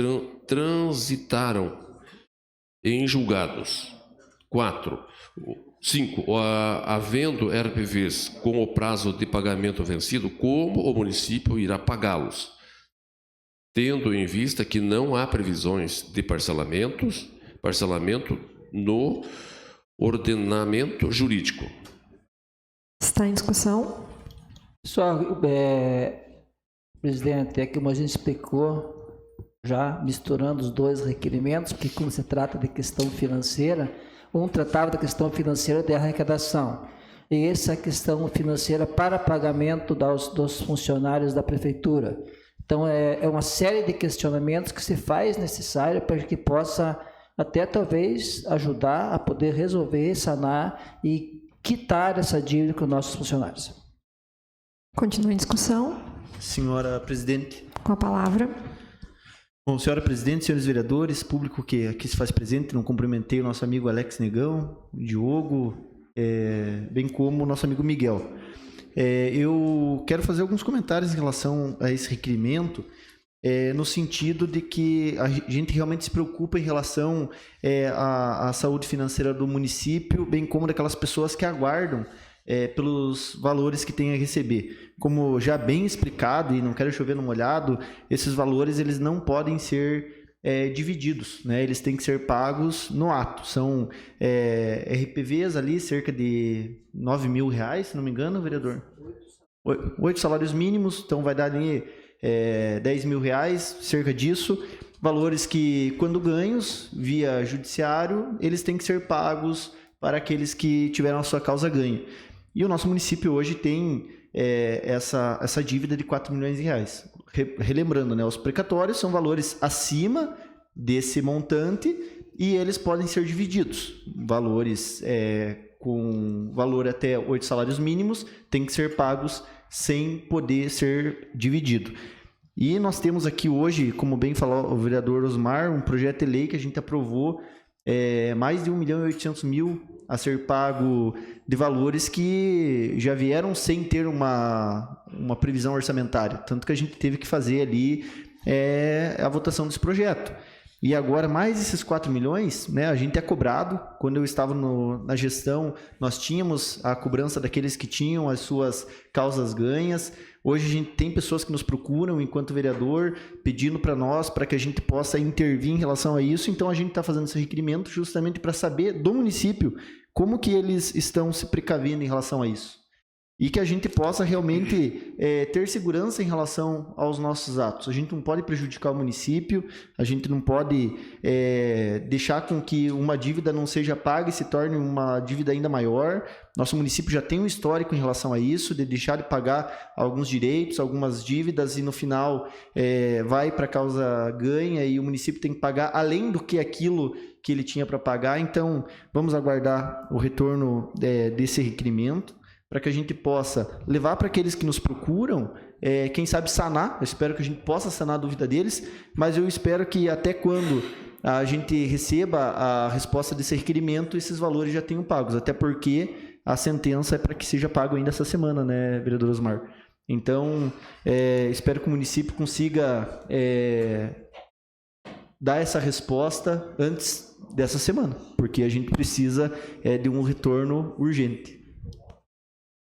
transitaram em julgados? 5. Havendo RPVs com o prazo de pagamento vencido, como o município irá pagá-los? Tendo em vista que não há previsões de parcelamento no ordenamento jurídico. Está em discussão? Só, presidente, é que como a gente explicou, já misturando os dois requerimentos, porque como se trata de questão financeira, um tratava da questão financeira da arrecadação, e essa questão financeira para pagamento dos funcionários da prefeitura. Então, é uma série de questionamentos que se faz necessário para que possa até talvez ajudar a poder resolver, sanar e quitar essa dívida com nossos funcionários. Continua em discussão. Senhora presidente. Com a palavra. Bom, senhora presidente, senhores vereadores, público que aqui se faz presente, não cumprimentei o nosso amigo Alex Negão, o Diogo, bem como o nosso amigo Miguel. Eu quero fazer alguns comentários em relação a esse requerimento, no sentido de que a gente realmente se preocupa em relação à saúde financeira do município, bem como daquelas pessoas que aguardam pelos valores que tem a receber. Como já bem explicado, e não quero chover no molhado, esses valores eles não podem ser divididos, né? Eles têm que ser pagos no ato. São RPVs ali, cerca de R$9.000, se não me engano, vereador? 8 salários mínimos, então vai dar ali R$10.000, cerca disso. Valores que, quando ganhos via judiciário, eles têm que ser pagos para aqueles que tiveram a sua causa ganha. E o nosso município hoje tem essa dívida de R$4 milhões. Relembrando, né, os precatórios são valores acima desse montante e eles podem ser divididos. Valores com valor até 8 salários mínimos têm que ser pagos sem poder ser dividido. E nós temos aqui hoje, como bem falou o vereador Osmar, um projeto de lei que a gente aprovou, mais de R$1.800.000 a ser pago de valores que já vieram sem ter uma previsão orçamentária. Tanto que a gente teve que fazer ali a votação desse projeto. E agora, mais esses 4 milhões, né, a gente é cobrado. Quando eu estava na gestão, nós tínhamos a cobrança daqueles que tinham as suas causas ganhas. Hoje a gente tem pessoas que nos procuram enquanto vereador, pedindo para nós, para que a gente possa intervir em relação a isso. Então a gente está fazendo esse requerimento justamente para saber do município como que eles estão se precavendo em relação a isso. E que a gente possa realmente ter segurança em relação aos nossos atos. A gente não pode prejudicar o município, a gente não pode deixar com que uma dívida não seja paga e se torne uma dívida ainda maior. Nosso município já tem um histórico em relação a isso, de deixar de pagar alguns direitos, algumas dívidas, e no final vai para a causa ganha e o município tem que pagar além do que aquilo que ele tinha para pagar. Então, vamos aguardar o retorno desse requerimento, para que a gente possa levar para aqueles que nos procuram, quem sabe sanar. Eu espero que a gente possa sanar a dúvida deles, mas eu espero que até quando a gente receba a resposta desse requerimento, esses valores já tenham pagos, até porque a sentença é para que seja pago ainda essa semana, né, vereador Osmar? Então, espero que o município consiga dar essa resposta antes dessa semana, porque a gente precisa de um retorno urgente.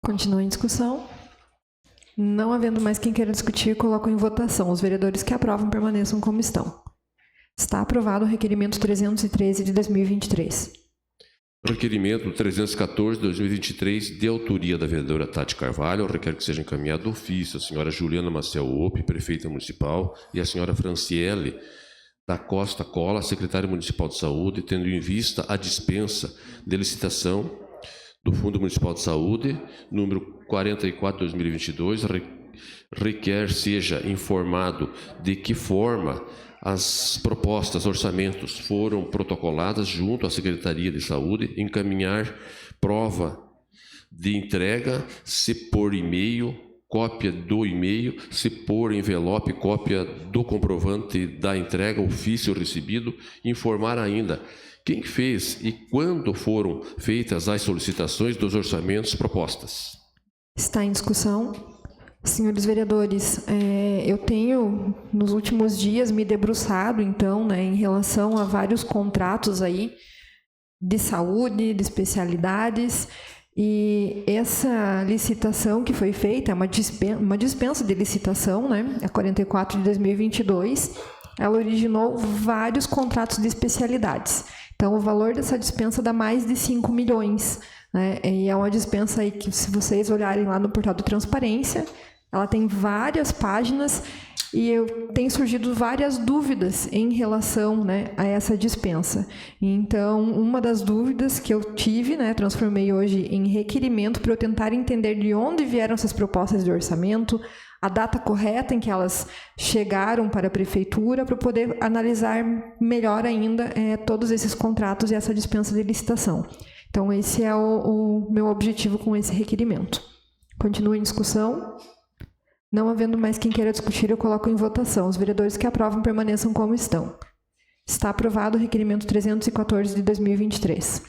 Continua em discussão. Não havendo mais quem queira discutir, coloco em votação. Os vereadores que aprovam permaneçam como estão. Está aprovado o requerimento 313 de 2023. Requerimento 314 de 2023, de autoria da vereadora Tati Carvalho. Eu requero que seja encaminhado ofício a senhora Juliana Maciel Ope, prefeita municipal, e a senhora Franciele da Costa Cola, secretária municipal de saúde, tendo em vista a dispensa de licitação do Fundo Municipal de Saúde, número 44 de 2022, requer seja informado de que forma As propostas, orçamentos foram protocoladas junto à Secretaria de Saúde, encaminhar prova de entrega, se por e-mail, cópia do e-mail, se por envelope, cópia do comprovante da entrega, ofício recebido, informar ainda quem fez e quando foram feitas as solicitações dos orçamentos propostas. Está em discussão. Senhores vereadores, eu tenho, nos últimos dias, me debruçado, então, né, em relação a vários contratos aí de saúde, de especialidades, e essa licitação que foi feita, uma dispensa de licitação, né, a 44 de 2022, ela originou vários contratos de especialidades. Então, o valor dessa dispensa dá mais de 5 milhões, né, e é uma dispensa aí que, se vocês olharem lá no portal do Transparência, ela tem várias páginas e tem surgido várias dúvidas em relação, né, a essa dispensa. Então, uma das dúvidas que eu tive, né, transformei hoje em requerimento para eu tentar entender de onde vieram essas propostas de orçamento, a data correta em que elas chegaram para a prefeitura, para poder analisar melhor ainda todos esses contratos e essa dispensa de licitação. Então, esse é o meu objetivo com esse requerimento. Continua em discussão. Não havendo mais quem queira discutir, eu coloco em votação. Os vereadores que aprovam permaneçam como estão. Está aprovado o requerimento 314 de 2023.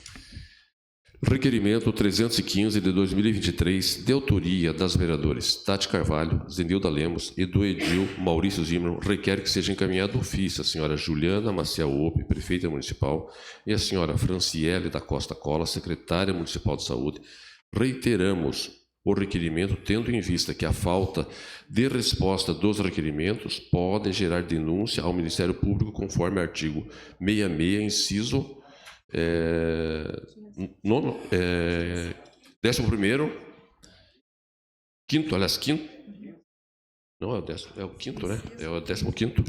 Requerimento 315 de 2023, de autoria das vereadoras Tati Carvalho, Zenilda Lemos e do edil Maurício Zimmermann, requer que seja encaminhado ofício a senhora Juliana Maciel Ope, prefeita municipal, e a senhora Franciele da Costa Cola, secretária municipal de saúde. Reiteramos o requerimento, tendo em vista que a falta de resposta dos requerimentos pode gerar denúncia ao Ministério Público, conforme artigo 66, inciso 11º, quinto, não é o 10º, é o quinto, né? É o 15º,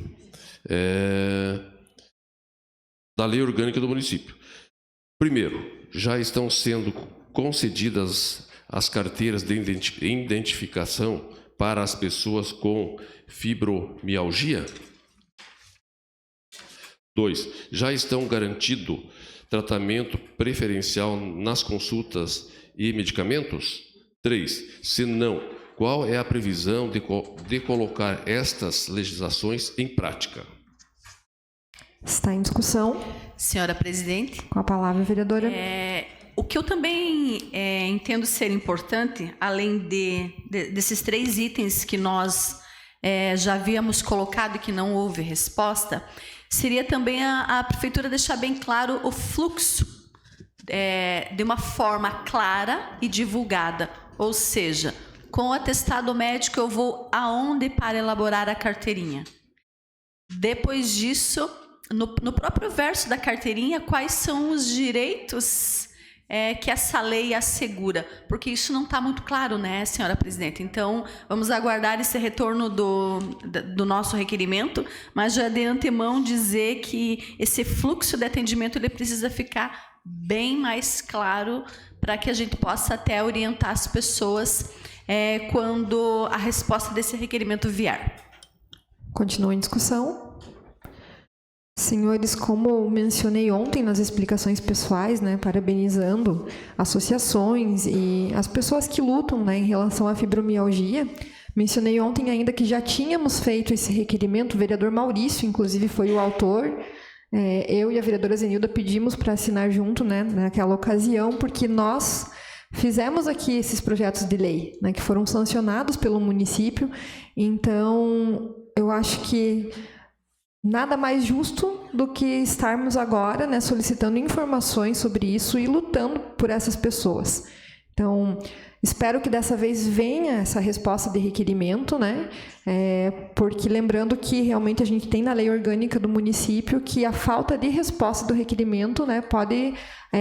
da Lei Orgânica do Município. Primeiro, já estão sendo concedidas as carteiras de identificação para as pessoas com fibromialgia? 2. Já estão garantido tratamento preferencial nas consultas e medicamentos? 3. Se não, qual é a previsão de colocar estas legislações em prática? Está em discussão. Senhora presidente. Com a palavra, vereadora. O que eu também entendo ser importante, além desses 3 itens que nós já havíamos colocado e que não houve resposta, seria também a prefeitura deixar bem claro o fluxo de uma forma clara e divulgada. Ou seja, com o atestado médico eu vou aonde para elaborar a carteirinha. Depois disso, no próprio verso da carteirinha, quais são os direitos que essa lei assegura, porque isso não está muito claro, né, senhora presidente? Então, vamos aguardar esse retorno do nosso requerimento, mas já de antemão dizer que esse fluxo de atendimento ele precisa ficar bem mais claro para que a gente possa até orientar as pessoas quando a resposta desse requerimento vier. Continua em discussão. Senhores, como mencionei ontem nas explicações pessoais, né, parabenizando associações e as pessoas que lutam, né, em relação à fibromialgia, mencionei ontem ainda que já tínhamos feito esse requerimento, o vereador Maurício, inclusive, foi o autor. Eu e a vereadora Zenilda pedimos para assinar junto, né, naquela ocasião, porque nós fizemos aqui esses projetos de lei, né, que foram sancionados pelo município. Então, eu acho que nada mais justo do que estarmos agora, né, solicitando informações sobre isso e lutando por essas pessoas. Então, espero que dessa vez venha essa resposta de requerimento, né, porque lembrando que realmente a gente tem na lei orgânica do município que a falta de resposta do requerimento, né, pode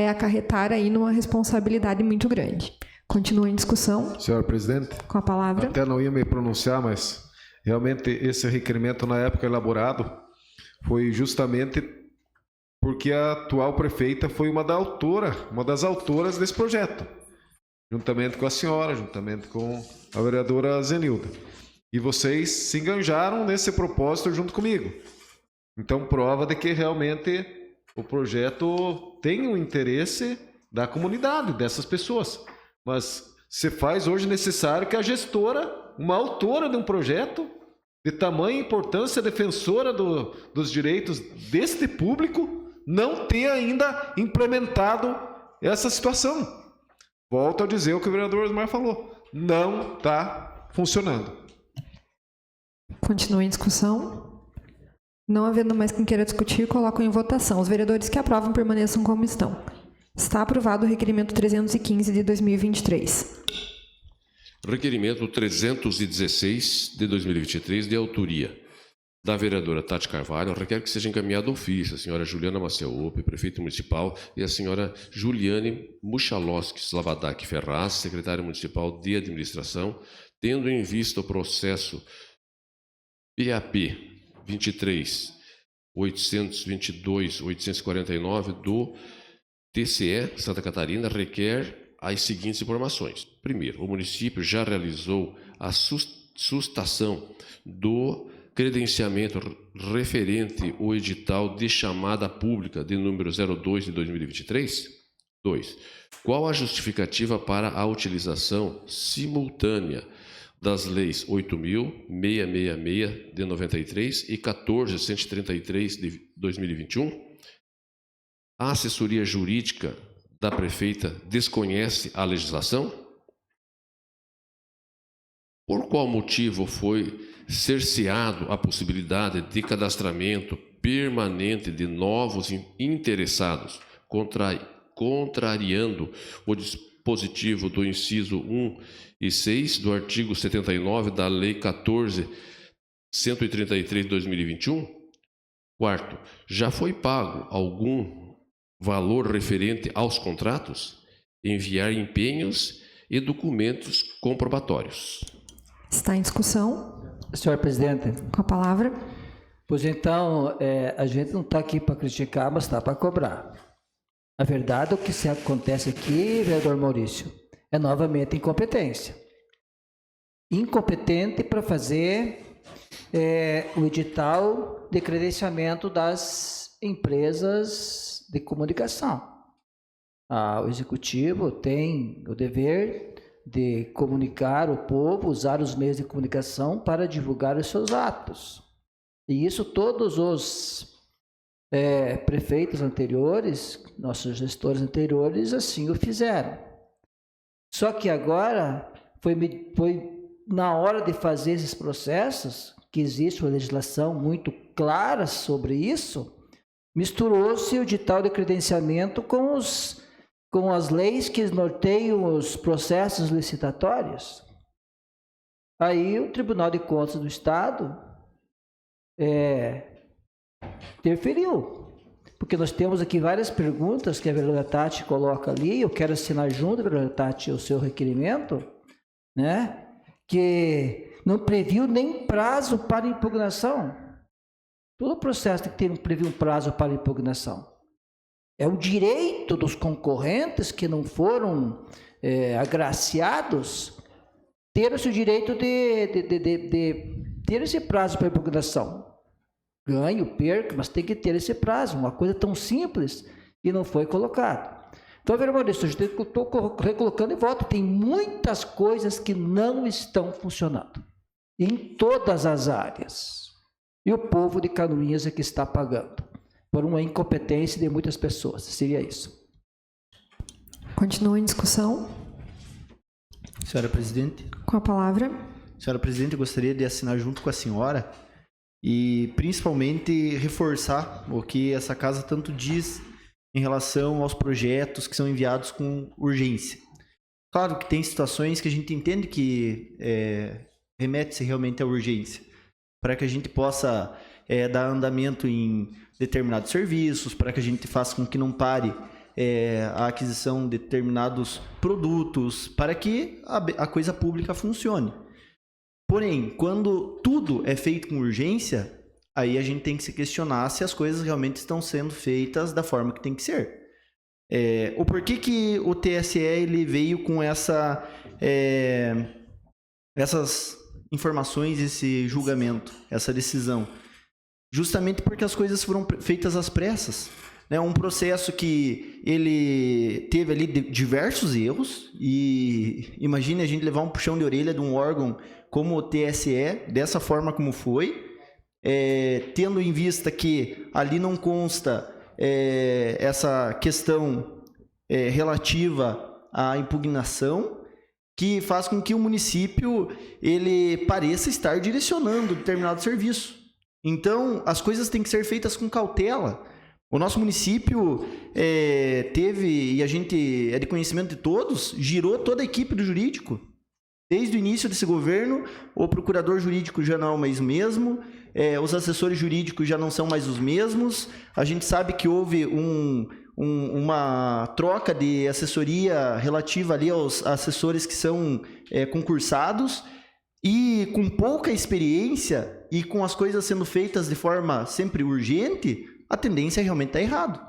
acarretar aí numa responsabilidade muito grande. Continua em discussão. Senhora presidente. Com a palavra. Até não ia me pronunciar, mas realmente esse requerimento na época elaborado foi justamente porque a atual prefeita foi uma das autoras desse projeto, juntamente com a senhora, juntamente com a vereadora Zenilda. E vocês se enganjaram nesse propósito junto comigo. Então, prova de que realmente o projeto tem o interesse da comunidade, dessas pessoas. Mas se faz hoje necessário que a gestora, uma autora de um projeto de tamanha importância, defensora dos direitos deste público, não tenha ainda implementado essa situação. Volto a dizer o que o vereador Osmar falou. Não está funcionando. Continua em discussão. Não havendo mais quem queira discutir, coloco em votação. Os vereadores que aprovam permaneçam como estão. Está aprovado o requerimento 315 de 2023. Requerimento 316 de 2023, de autoria da vereadora Tati Carvalho, requer que seja encaminhado ofício a senhora Juliana Maceupe, prefeita municipal, e a senhora Juliane Muchalowski Slavadak Ferraz, secretária municipal de administração, tendo em vista o processo PAP 23.822.849 do TCE Santa Catarina, requer as seguintes informações. Primeiro, o município já realizou a sustação do credenciamento referente ao edital de chamada pública de número 02 de 2023? 2. Qual a justificativa para a utilização simultânea das leis 8.666 de 93 e 14.133 de 2021? A assessoria jurídica da prefeita desconhece a legislação? Por qual motivo foi cerceado a possibilidade de cadastramento permanente de novos interessados, contrariando o dispositivo do inciso 1 e 6 do artigo 79 da Lei 14.133 de 2021? Quarto, já foi pago algum valor referente aos contratos? Enviar empenhos e documentos comprobatórios. Está em discussão. Senhor presidente. Com a palavra. Pois então, a gente não está aqui para criticar, mas está para cobrar. A verdade, o que acontece aqui, vereador Maurício, é novamente incompetência. Incompetente para fazer o edital de credenciamento das empresas de comunicação. O executivo tem o dever de comunicar o povo, usar os meios de comunicação para divulgar os seus atos. E isso todos os prefeitos anteriores, nossos gestores anteriores, assim o fizeram. Só que agora foi na hora de fazer esses processos, que existe uma legislação muito clara sobre isso, misturou-se o edital de credenciamento com as leis que norteiam os processos licitatórios. Aí o Tribunal de Contas do Estado interferiu, porque nós temos aqui várias perguntas que a vereadora Tati coloca ali, eu quero assinar junto, vereadora Tati, o seu requerimento, né, que não previu nem prazo para impugnação. Todo o processo tem que prever um prazo para impugnação. É o direito dos concorrentes que não foram agraciados ter esse direito de ter esse prazo para impugnação. Ganho, perca, mas tem que ter esse prazo. Uma coisa tão simples e não foi colocado. Então, vereador Maurício, eu estou recolocando em voto. Tem muitas coisas que não estão funcionando. Em todas as áreas. E o povo de Canoinhas é que está pagando. Por uma incompetência de muitas pessoas. Seria isso. Continua em discussão. Senhora Presidente. Com a palavra. Senhora Presidente, eu gostaria de assinar junto com a senhora e principalmente reforçar o que essa casa tanto diz em relação aos projetos que são enviados com urgência. Claro que tem situações que a gente entende que remete-se realmente à urgência, para que a gente possa dar andamento em determinados serviços, para que a gente faça com que não pare a aquisição de determinados produtos, para que a coisa pública funcione. Porém, quando tudo é feito com urgência, aí a gente tem que se questionar se as coisas realmente estão sendo feitas da forma que tem que ser. O porquê que o TSE ele veio com essas informações, esse julgamento, essa decisão? justamente porque as coisas foram feitas às pressas. É um processo que ele teve ali diversos erros, e imagine a gente levar um puxão de orelha de um órgão como o TSE, dessa forma como foi, tendo em vista que ali não consta essa questão relativa à impugnação, que faz com que o município ele pareça estar direcionando determinado serviço. Então, as coisas têm que ser feitas com cautela. O nosso município teve, e a gente é de conhecimento de todos, girou toda a equipe do jurídico. Desde o início desse governo, o procurador jurídico já não é mais o mesmo, os assessores jurídicos já não são mais os mesmos. A gente sabe que houve uma troca de assessoria relativa ali aos assessores que são concursados, e com pouca experiência e com as coisas sendo feitas de forma sempre urgente, a tendência realmente está errado.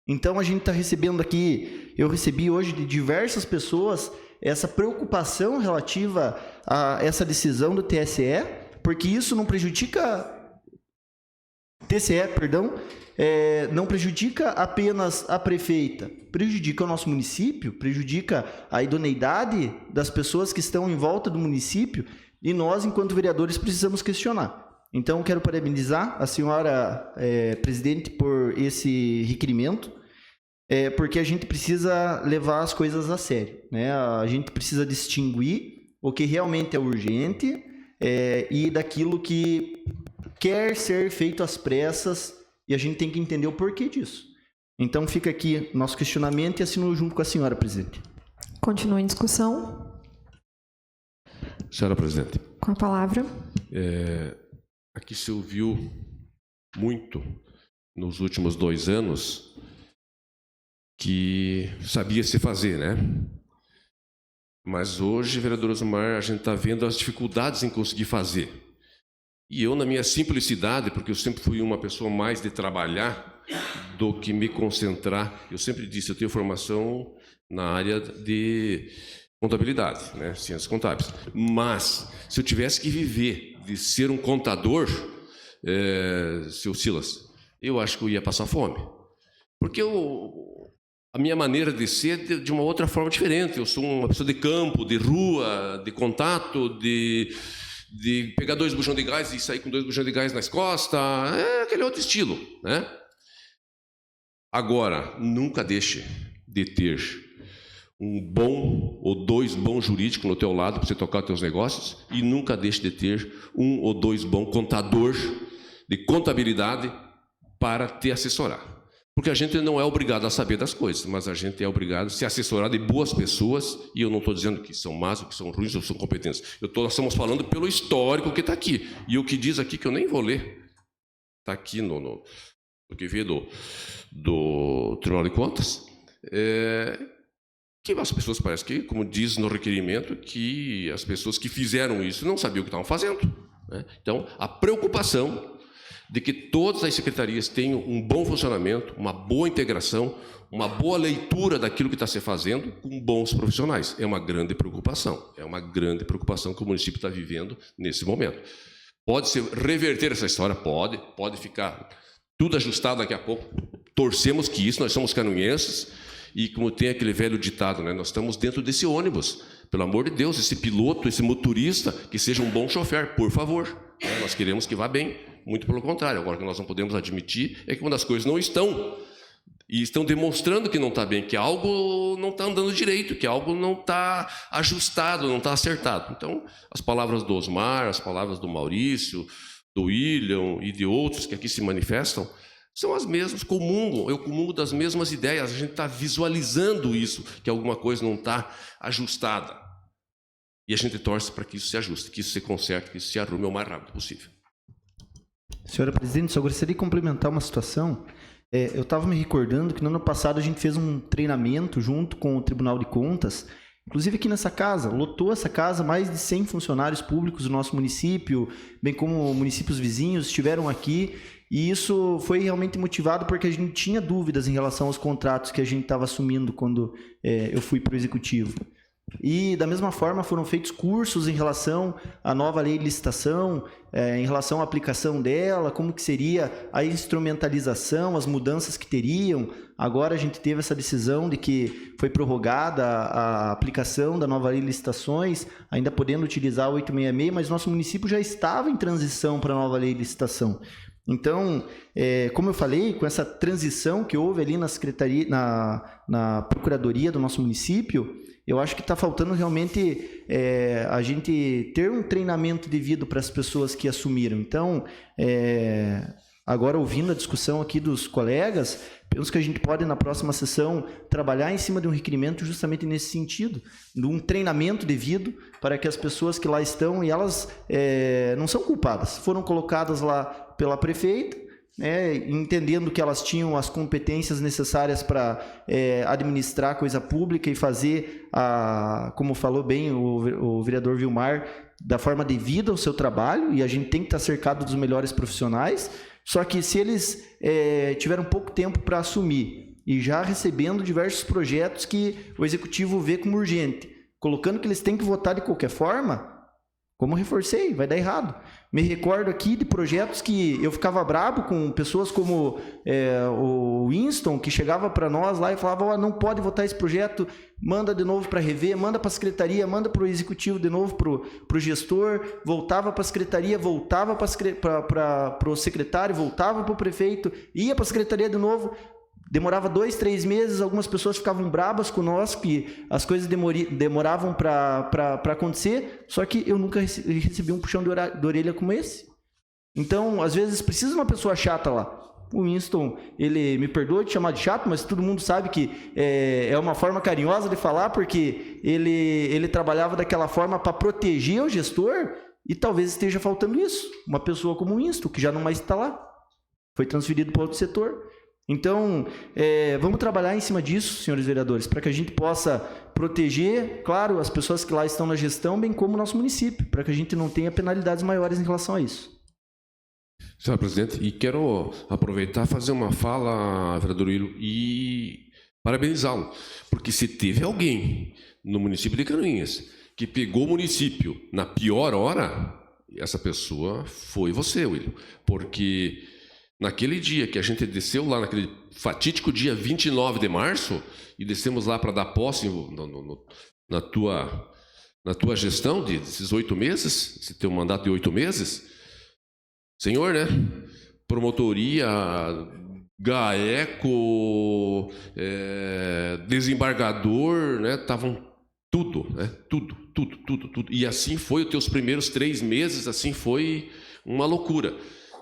Então a gente está recebendo aqui, eu recebi hoje de diversas pessoas essa preocupação relativa a essa decisão do TSE, porque isso não prejudica não prejudica apenas a prefeita, prejudica o nosso município, prejudica a idoneidade das pessoas que estão em volta do município, e nós, enquanto vereadores, precisamos questionar. Então, quero parabenizar a senhora presidente por esse requerimento, porque a gente precisa levar as coisas a sério, né? A gente precisa distinguir o que realmente é urgente e daquilo que quer ser feito às pressas, e a gente tem que entender o porquê disso. Então, fica aqui nosso questionamento e assino junto com a senhora, presidente. Continua em discussão. Senhora presidente. Com a palavra. Aqui se ouviu muito nos últimos 2 anos que sabia se fazer, né? Mas hoje, vereador Osmar, a gente está vendo as dificuldades em conseguir fazer. E eu, na minha simplicidade, porque eu sempre fui uma pessoa mais de trabalhar do que me concentrar, eu sempre disse, eu tenho formação na área de contabilidade, né? Ciências contábeis. Mas, se eu tivesse que viver de ser um contador, seu Silas, eu acho que eu ia passar fome. Porque a minha maneira de ser de uma outra forma diferente. Eu sou uma pessoa de campo, de rua, de contato, de pegar 2 bujões de gás e sair com 2 bujões de gás nas costas. Aquele outro estilo, né? Agora, nunca deixe de ter um bom ou 2 bons jurídicos no teu lado para você tocar os teus negócios, e nunca deixe de ter 1 ou 2 bons contador de contabilidade para te assessorar. Porque a gente não é obrigado a saber das coisas, mas a gente é obrigado a se assessorar de boas pessoas, e eu não estou dizendo que são más, ou que são ruins, ou que são competentes. Nós estamos falando pelo histórico que está aqui. E o que diz aqui, que eu nem vou ler, está aqui no que veio do Tribunal de Contas, que as pessoas, parece que, como diz no requerimento, que as pessoas que fizeram isso não sabiam o que estavam fazendo, né? Então, a preocupação de que todas as secretarias tenham um bom funcionamento, uma boa integração, uma boa leitura daquilo que está se fazendo, com bons profissionais. É uma grande preocupação. É uma grande preocupação que o município está vivendo nesse momento. Pode-se reverter essa história? Pode ficar tudo ajustado daqui a pouco. Torcemos que isso, nós somos canoenses, e como tem aquele velho ditado, né? Nós estamos dentro desse ônibus. Pelo amor de Deus, esse piloto, esse motorista, que seja um bom chofer, por favor. Nós queremos que vá bem. Muito pelo contrário. Agora, o que nós não podemos admitir é que quando as coisas não estão, e estão demonstrando que não está bem, que algo não está andando direito, que algo não está ajustado, não está acertado. Então, as palavras do Osmar, as palavras do Maurício, do William e de outros que aqui se manifestam, são as mesmas, eu comungo das mesmas ideias. A gente está visualizando isso, que alguma coisa não está ajustada. E a gente torce para que isso se ajuste, que isso se conserte, que isso se arrume o mais rápido possível. Senhora presidente, só gostaria de complementar uma situação. Eu estava me recordando que no ano passado a gente fez um treinamento junto com o Tribunal de Contas, inclusive aqui nessa casa, lotou essa casa, mais de 100 funcionários públicos do nosso município, bem como municípios vizinhos estiveram aqui, e isso foi realmente motivado porque a gente tinha dúvidas em relação aos contratos que a gente estava assumindo quando eu fui para o Executivo. E, da mesma forma, foram feitos cursos em relação à nova lei de licitação, em relação à aplicação dela, como que seria a instrumentalização, as mudanças que teriam. Agora a gente teve essa decisão de que foi prorrogada a aplicação da nova lei de licitações, ainda podendo utilizar a 866, mas nosso município já estava em transição para a nova lei de licitação. Então, como eu falei, com essa transição que houve ali na secretaria, na procuradoria do nosso município, eu acho que está faltando realmente a gente ter um treinamento devido para as pessoas que assumiram. Então, agora ouvindo a discussão aqui dos colegas, penso que a gente pode, na próxima sessão, trabalhar em cima de um requerimento justamente nesse sentido, de um treinamento devido para que as pessoas que lá estão, e elas não são culpadas, foram colocadas lá pela prefeita, entendendo que elas tinham as competências necessárias para administrar a coisa pública e fazer, como falou bem o vereador Vilmar, da forma devida ao seu trabalho, e a gente tem que estar cercado dos melhores profissionais. Só que se eles tiveram pouco tempo para assumir e já recebendo diversos projetos que o executivo vê como urgente, colocando que eles têm que votar de qualquer forma, como reforcei, vai dar errado. Me recordo aqui de projetos que eu ficava bravo com pessoas como o Winston, que chegava para nós lá e falava, não pode votar esse projeto, manda de novo para rever, manda para a secretaria, manda para o executivo de novo, para o gestor, voltava para a secretaria, voltava para o secretário, voltava para o prefeito, ia para a secretaria de novo. Demorava 2, 3 meses, algumas pessoas ficavam brabas com nós, que as coisas demoravam para acontecer, só que eu nunca recebi um puxão de orelha como esse. Então, às vezes, precisa uma pessoa chata lá. O Winston, ele me perdoa de chamar de chato, mas todo mundo sabe que é uma forma carinhosa de falar, porque ele trabalhava daquela forma para proteger o gestor, e talvez esteja faltando isso. Uma pessoa como o Winston, que já não mais está lá, foi transferido para outro setor. Então, vamos trabalhar em cima disso, senhores vereadores, para que a gente possa proteger, claro, as pessoas que lá estão na gestão, bem como o nosso município, para que a gente não tenha penalidades maiores em relação a isso. Senhor presidente, e quero aproveitar e fazer uma fala, vereador Willo, e parabenizá-lo, porque se teve alguém no município de Canoinhas que pegou o município na pior hora, essa pessoa foi você, Willo, porque naquele dia que a gente desceu lá, naquele fatídico dia 29 de março, e descemos lá para dar posse na tua gestão desses 8 meses, esse teu mandato de 8 meses, senhor, né? Promotoria, GAECO, desembargador, né? Estavam tudo, né? Tudo. E assim foi os teus primeiros 3 meses, assim foi uma loucura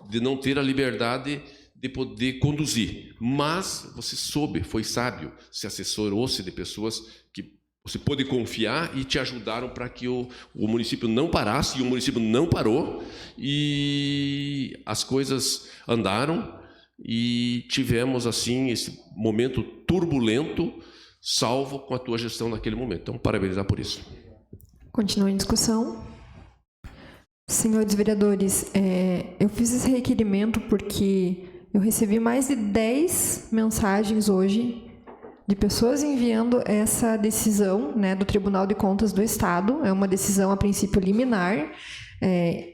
de não ter a liberdade de poder conduzir. Mas você soube, foi sábio, se assessorou-se de pessoas que você pôde confiar e te ajudaram para que o município não parasse, e o município não parou, e as coisas andaram, e tivemos, assim, esse momento turbulento, salvo com a tua gestão naquele momento. Então, parabenizar por isso. Continua em discussão. Senhores vereadores, eu fiz esse requerimento porque eu recebi mais de 10 mensagens hoje de pessoas enviando essa decisão, né, do Tribunal de Contas do Estado. É uma decisão, a princípio, liminar.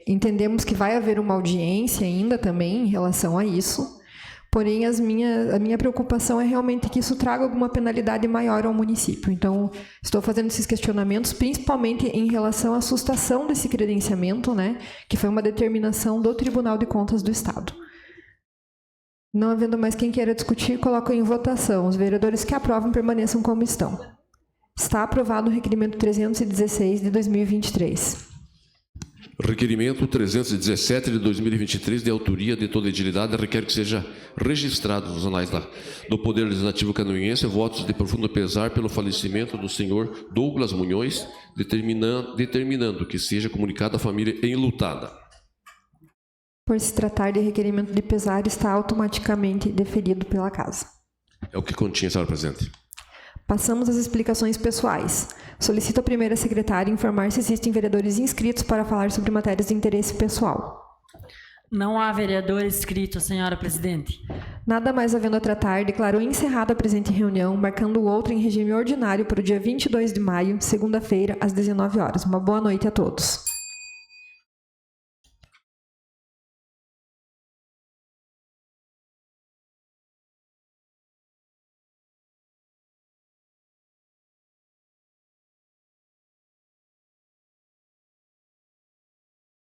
Entendemos que vai haver uma audiência ainda também em relação a isso. Porém, a minha preocupação é realmente que isso traga alguma penalidade maior ao município. Então, estou fazendo esses questionamentos, principalmente em relação à sustação desse credenciamento, né, que foi uma determinação do Tribunal de Contas do Estado. Não havendo mais quem queira discutir, coloco em votação. Os vereadores que aprovam permaneçam como estão. Está aprovado o requerimento 316 de 2023. Requerimento 317 de 2023, de autoria de toda a edilidade, requer que seja registrado nos anais do Poder Legislativo canoinhense votos de profundo pesar pelo falecimento do senhor Douglas Munhoz, determinando que seja comunicada à família enlutada. Por se tratar de requerimento de pesar, está automaticamente deferido pela Casa. É o que continha, senhora presidente. Passamos às explicações pessoais. Solicito à primeira secretária informar se existem vereadores inscritos para falar sobre matérias de interesse pessoal. Não há vereador inscrito, senhora presidente. Nada mais havendo a tratar, declaro encerrada a presente reunião, marcando outra em regime ordinário para o dia 22 de maio, segunda-feira, às 19 horas. Uma boa noite a todos.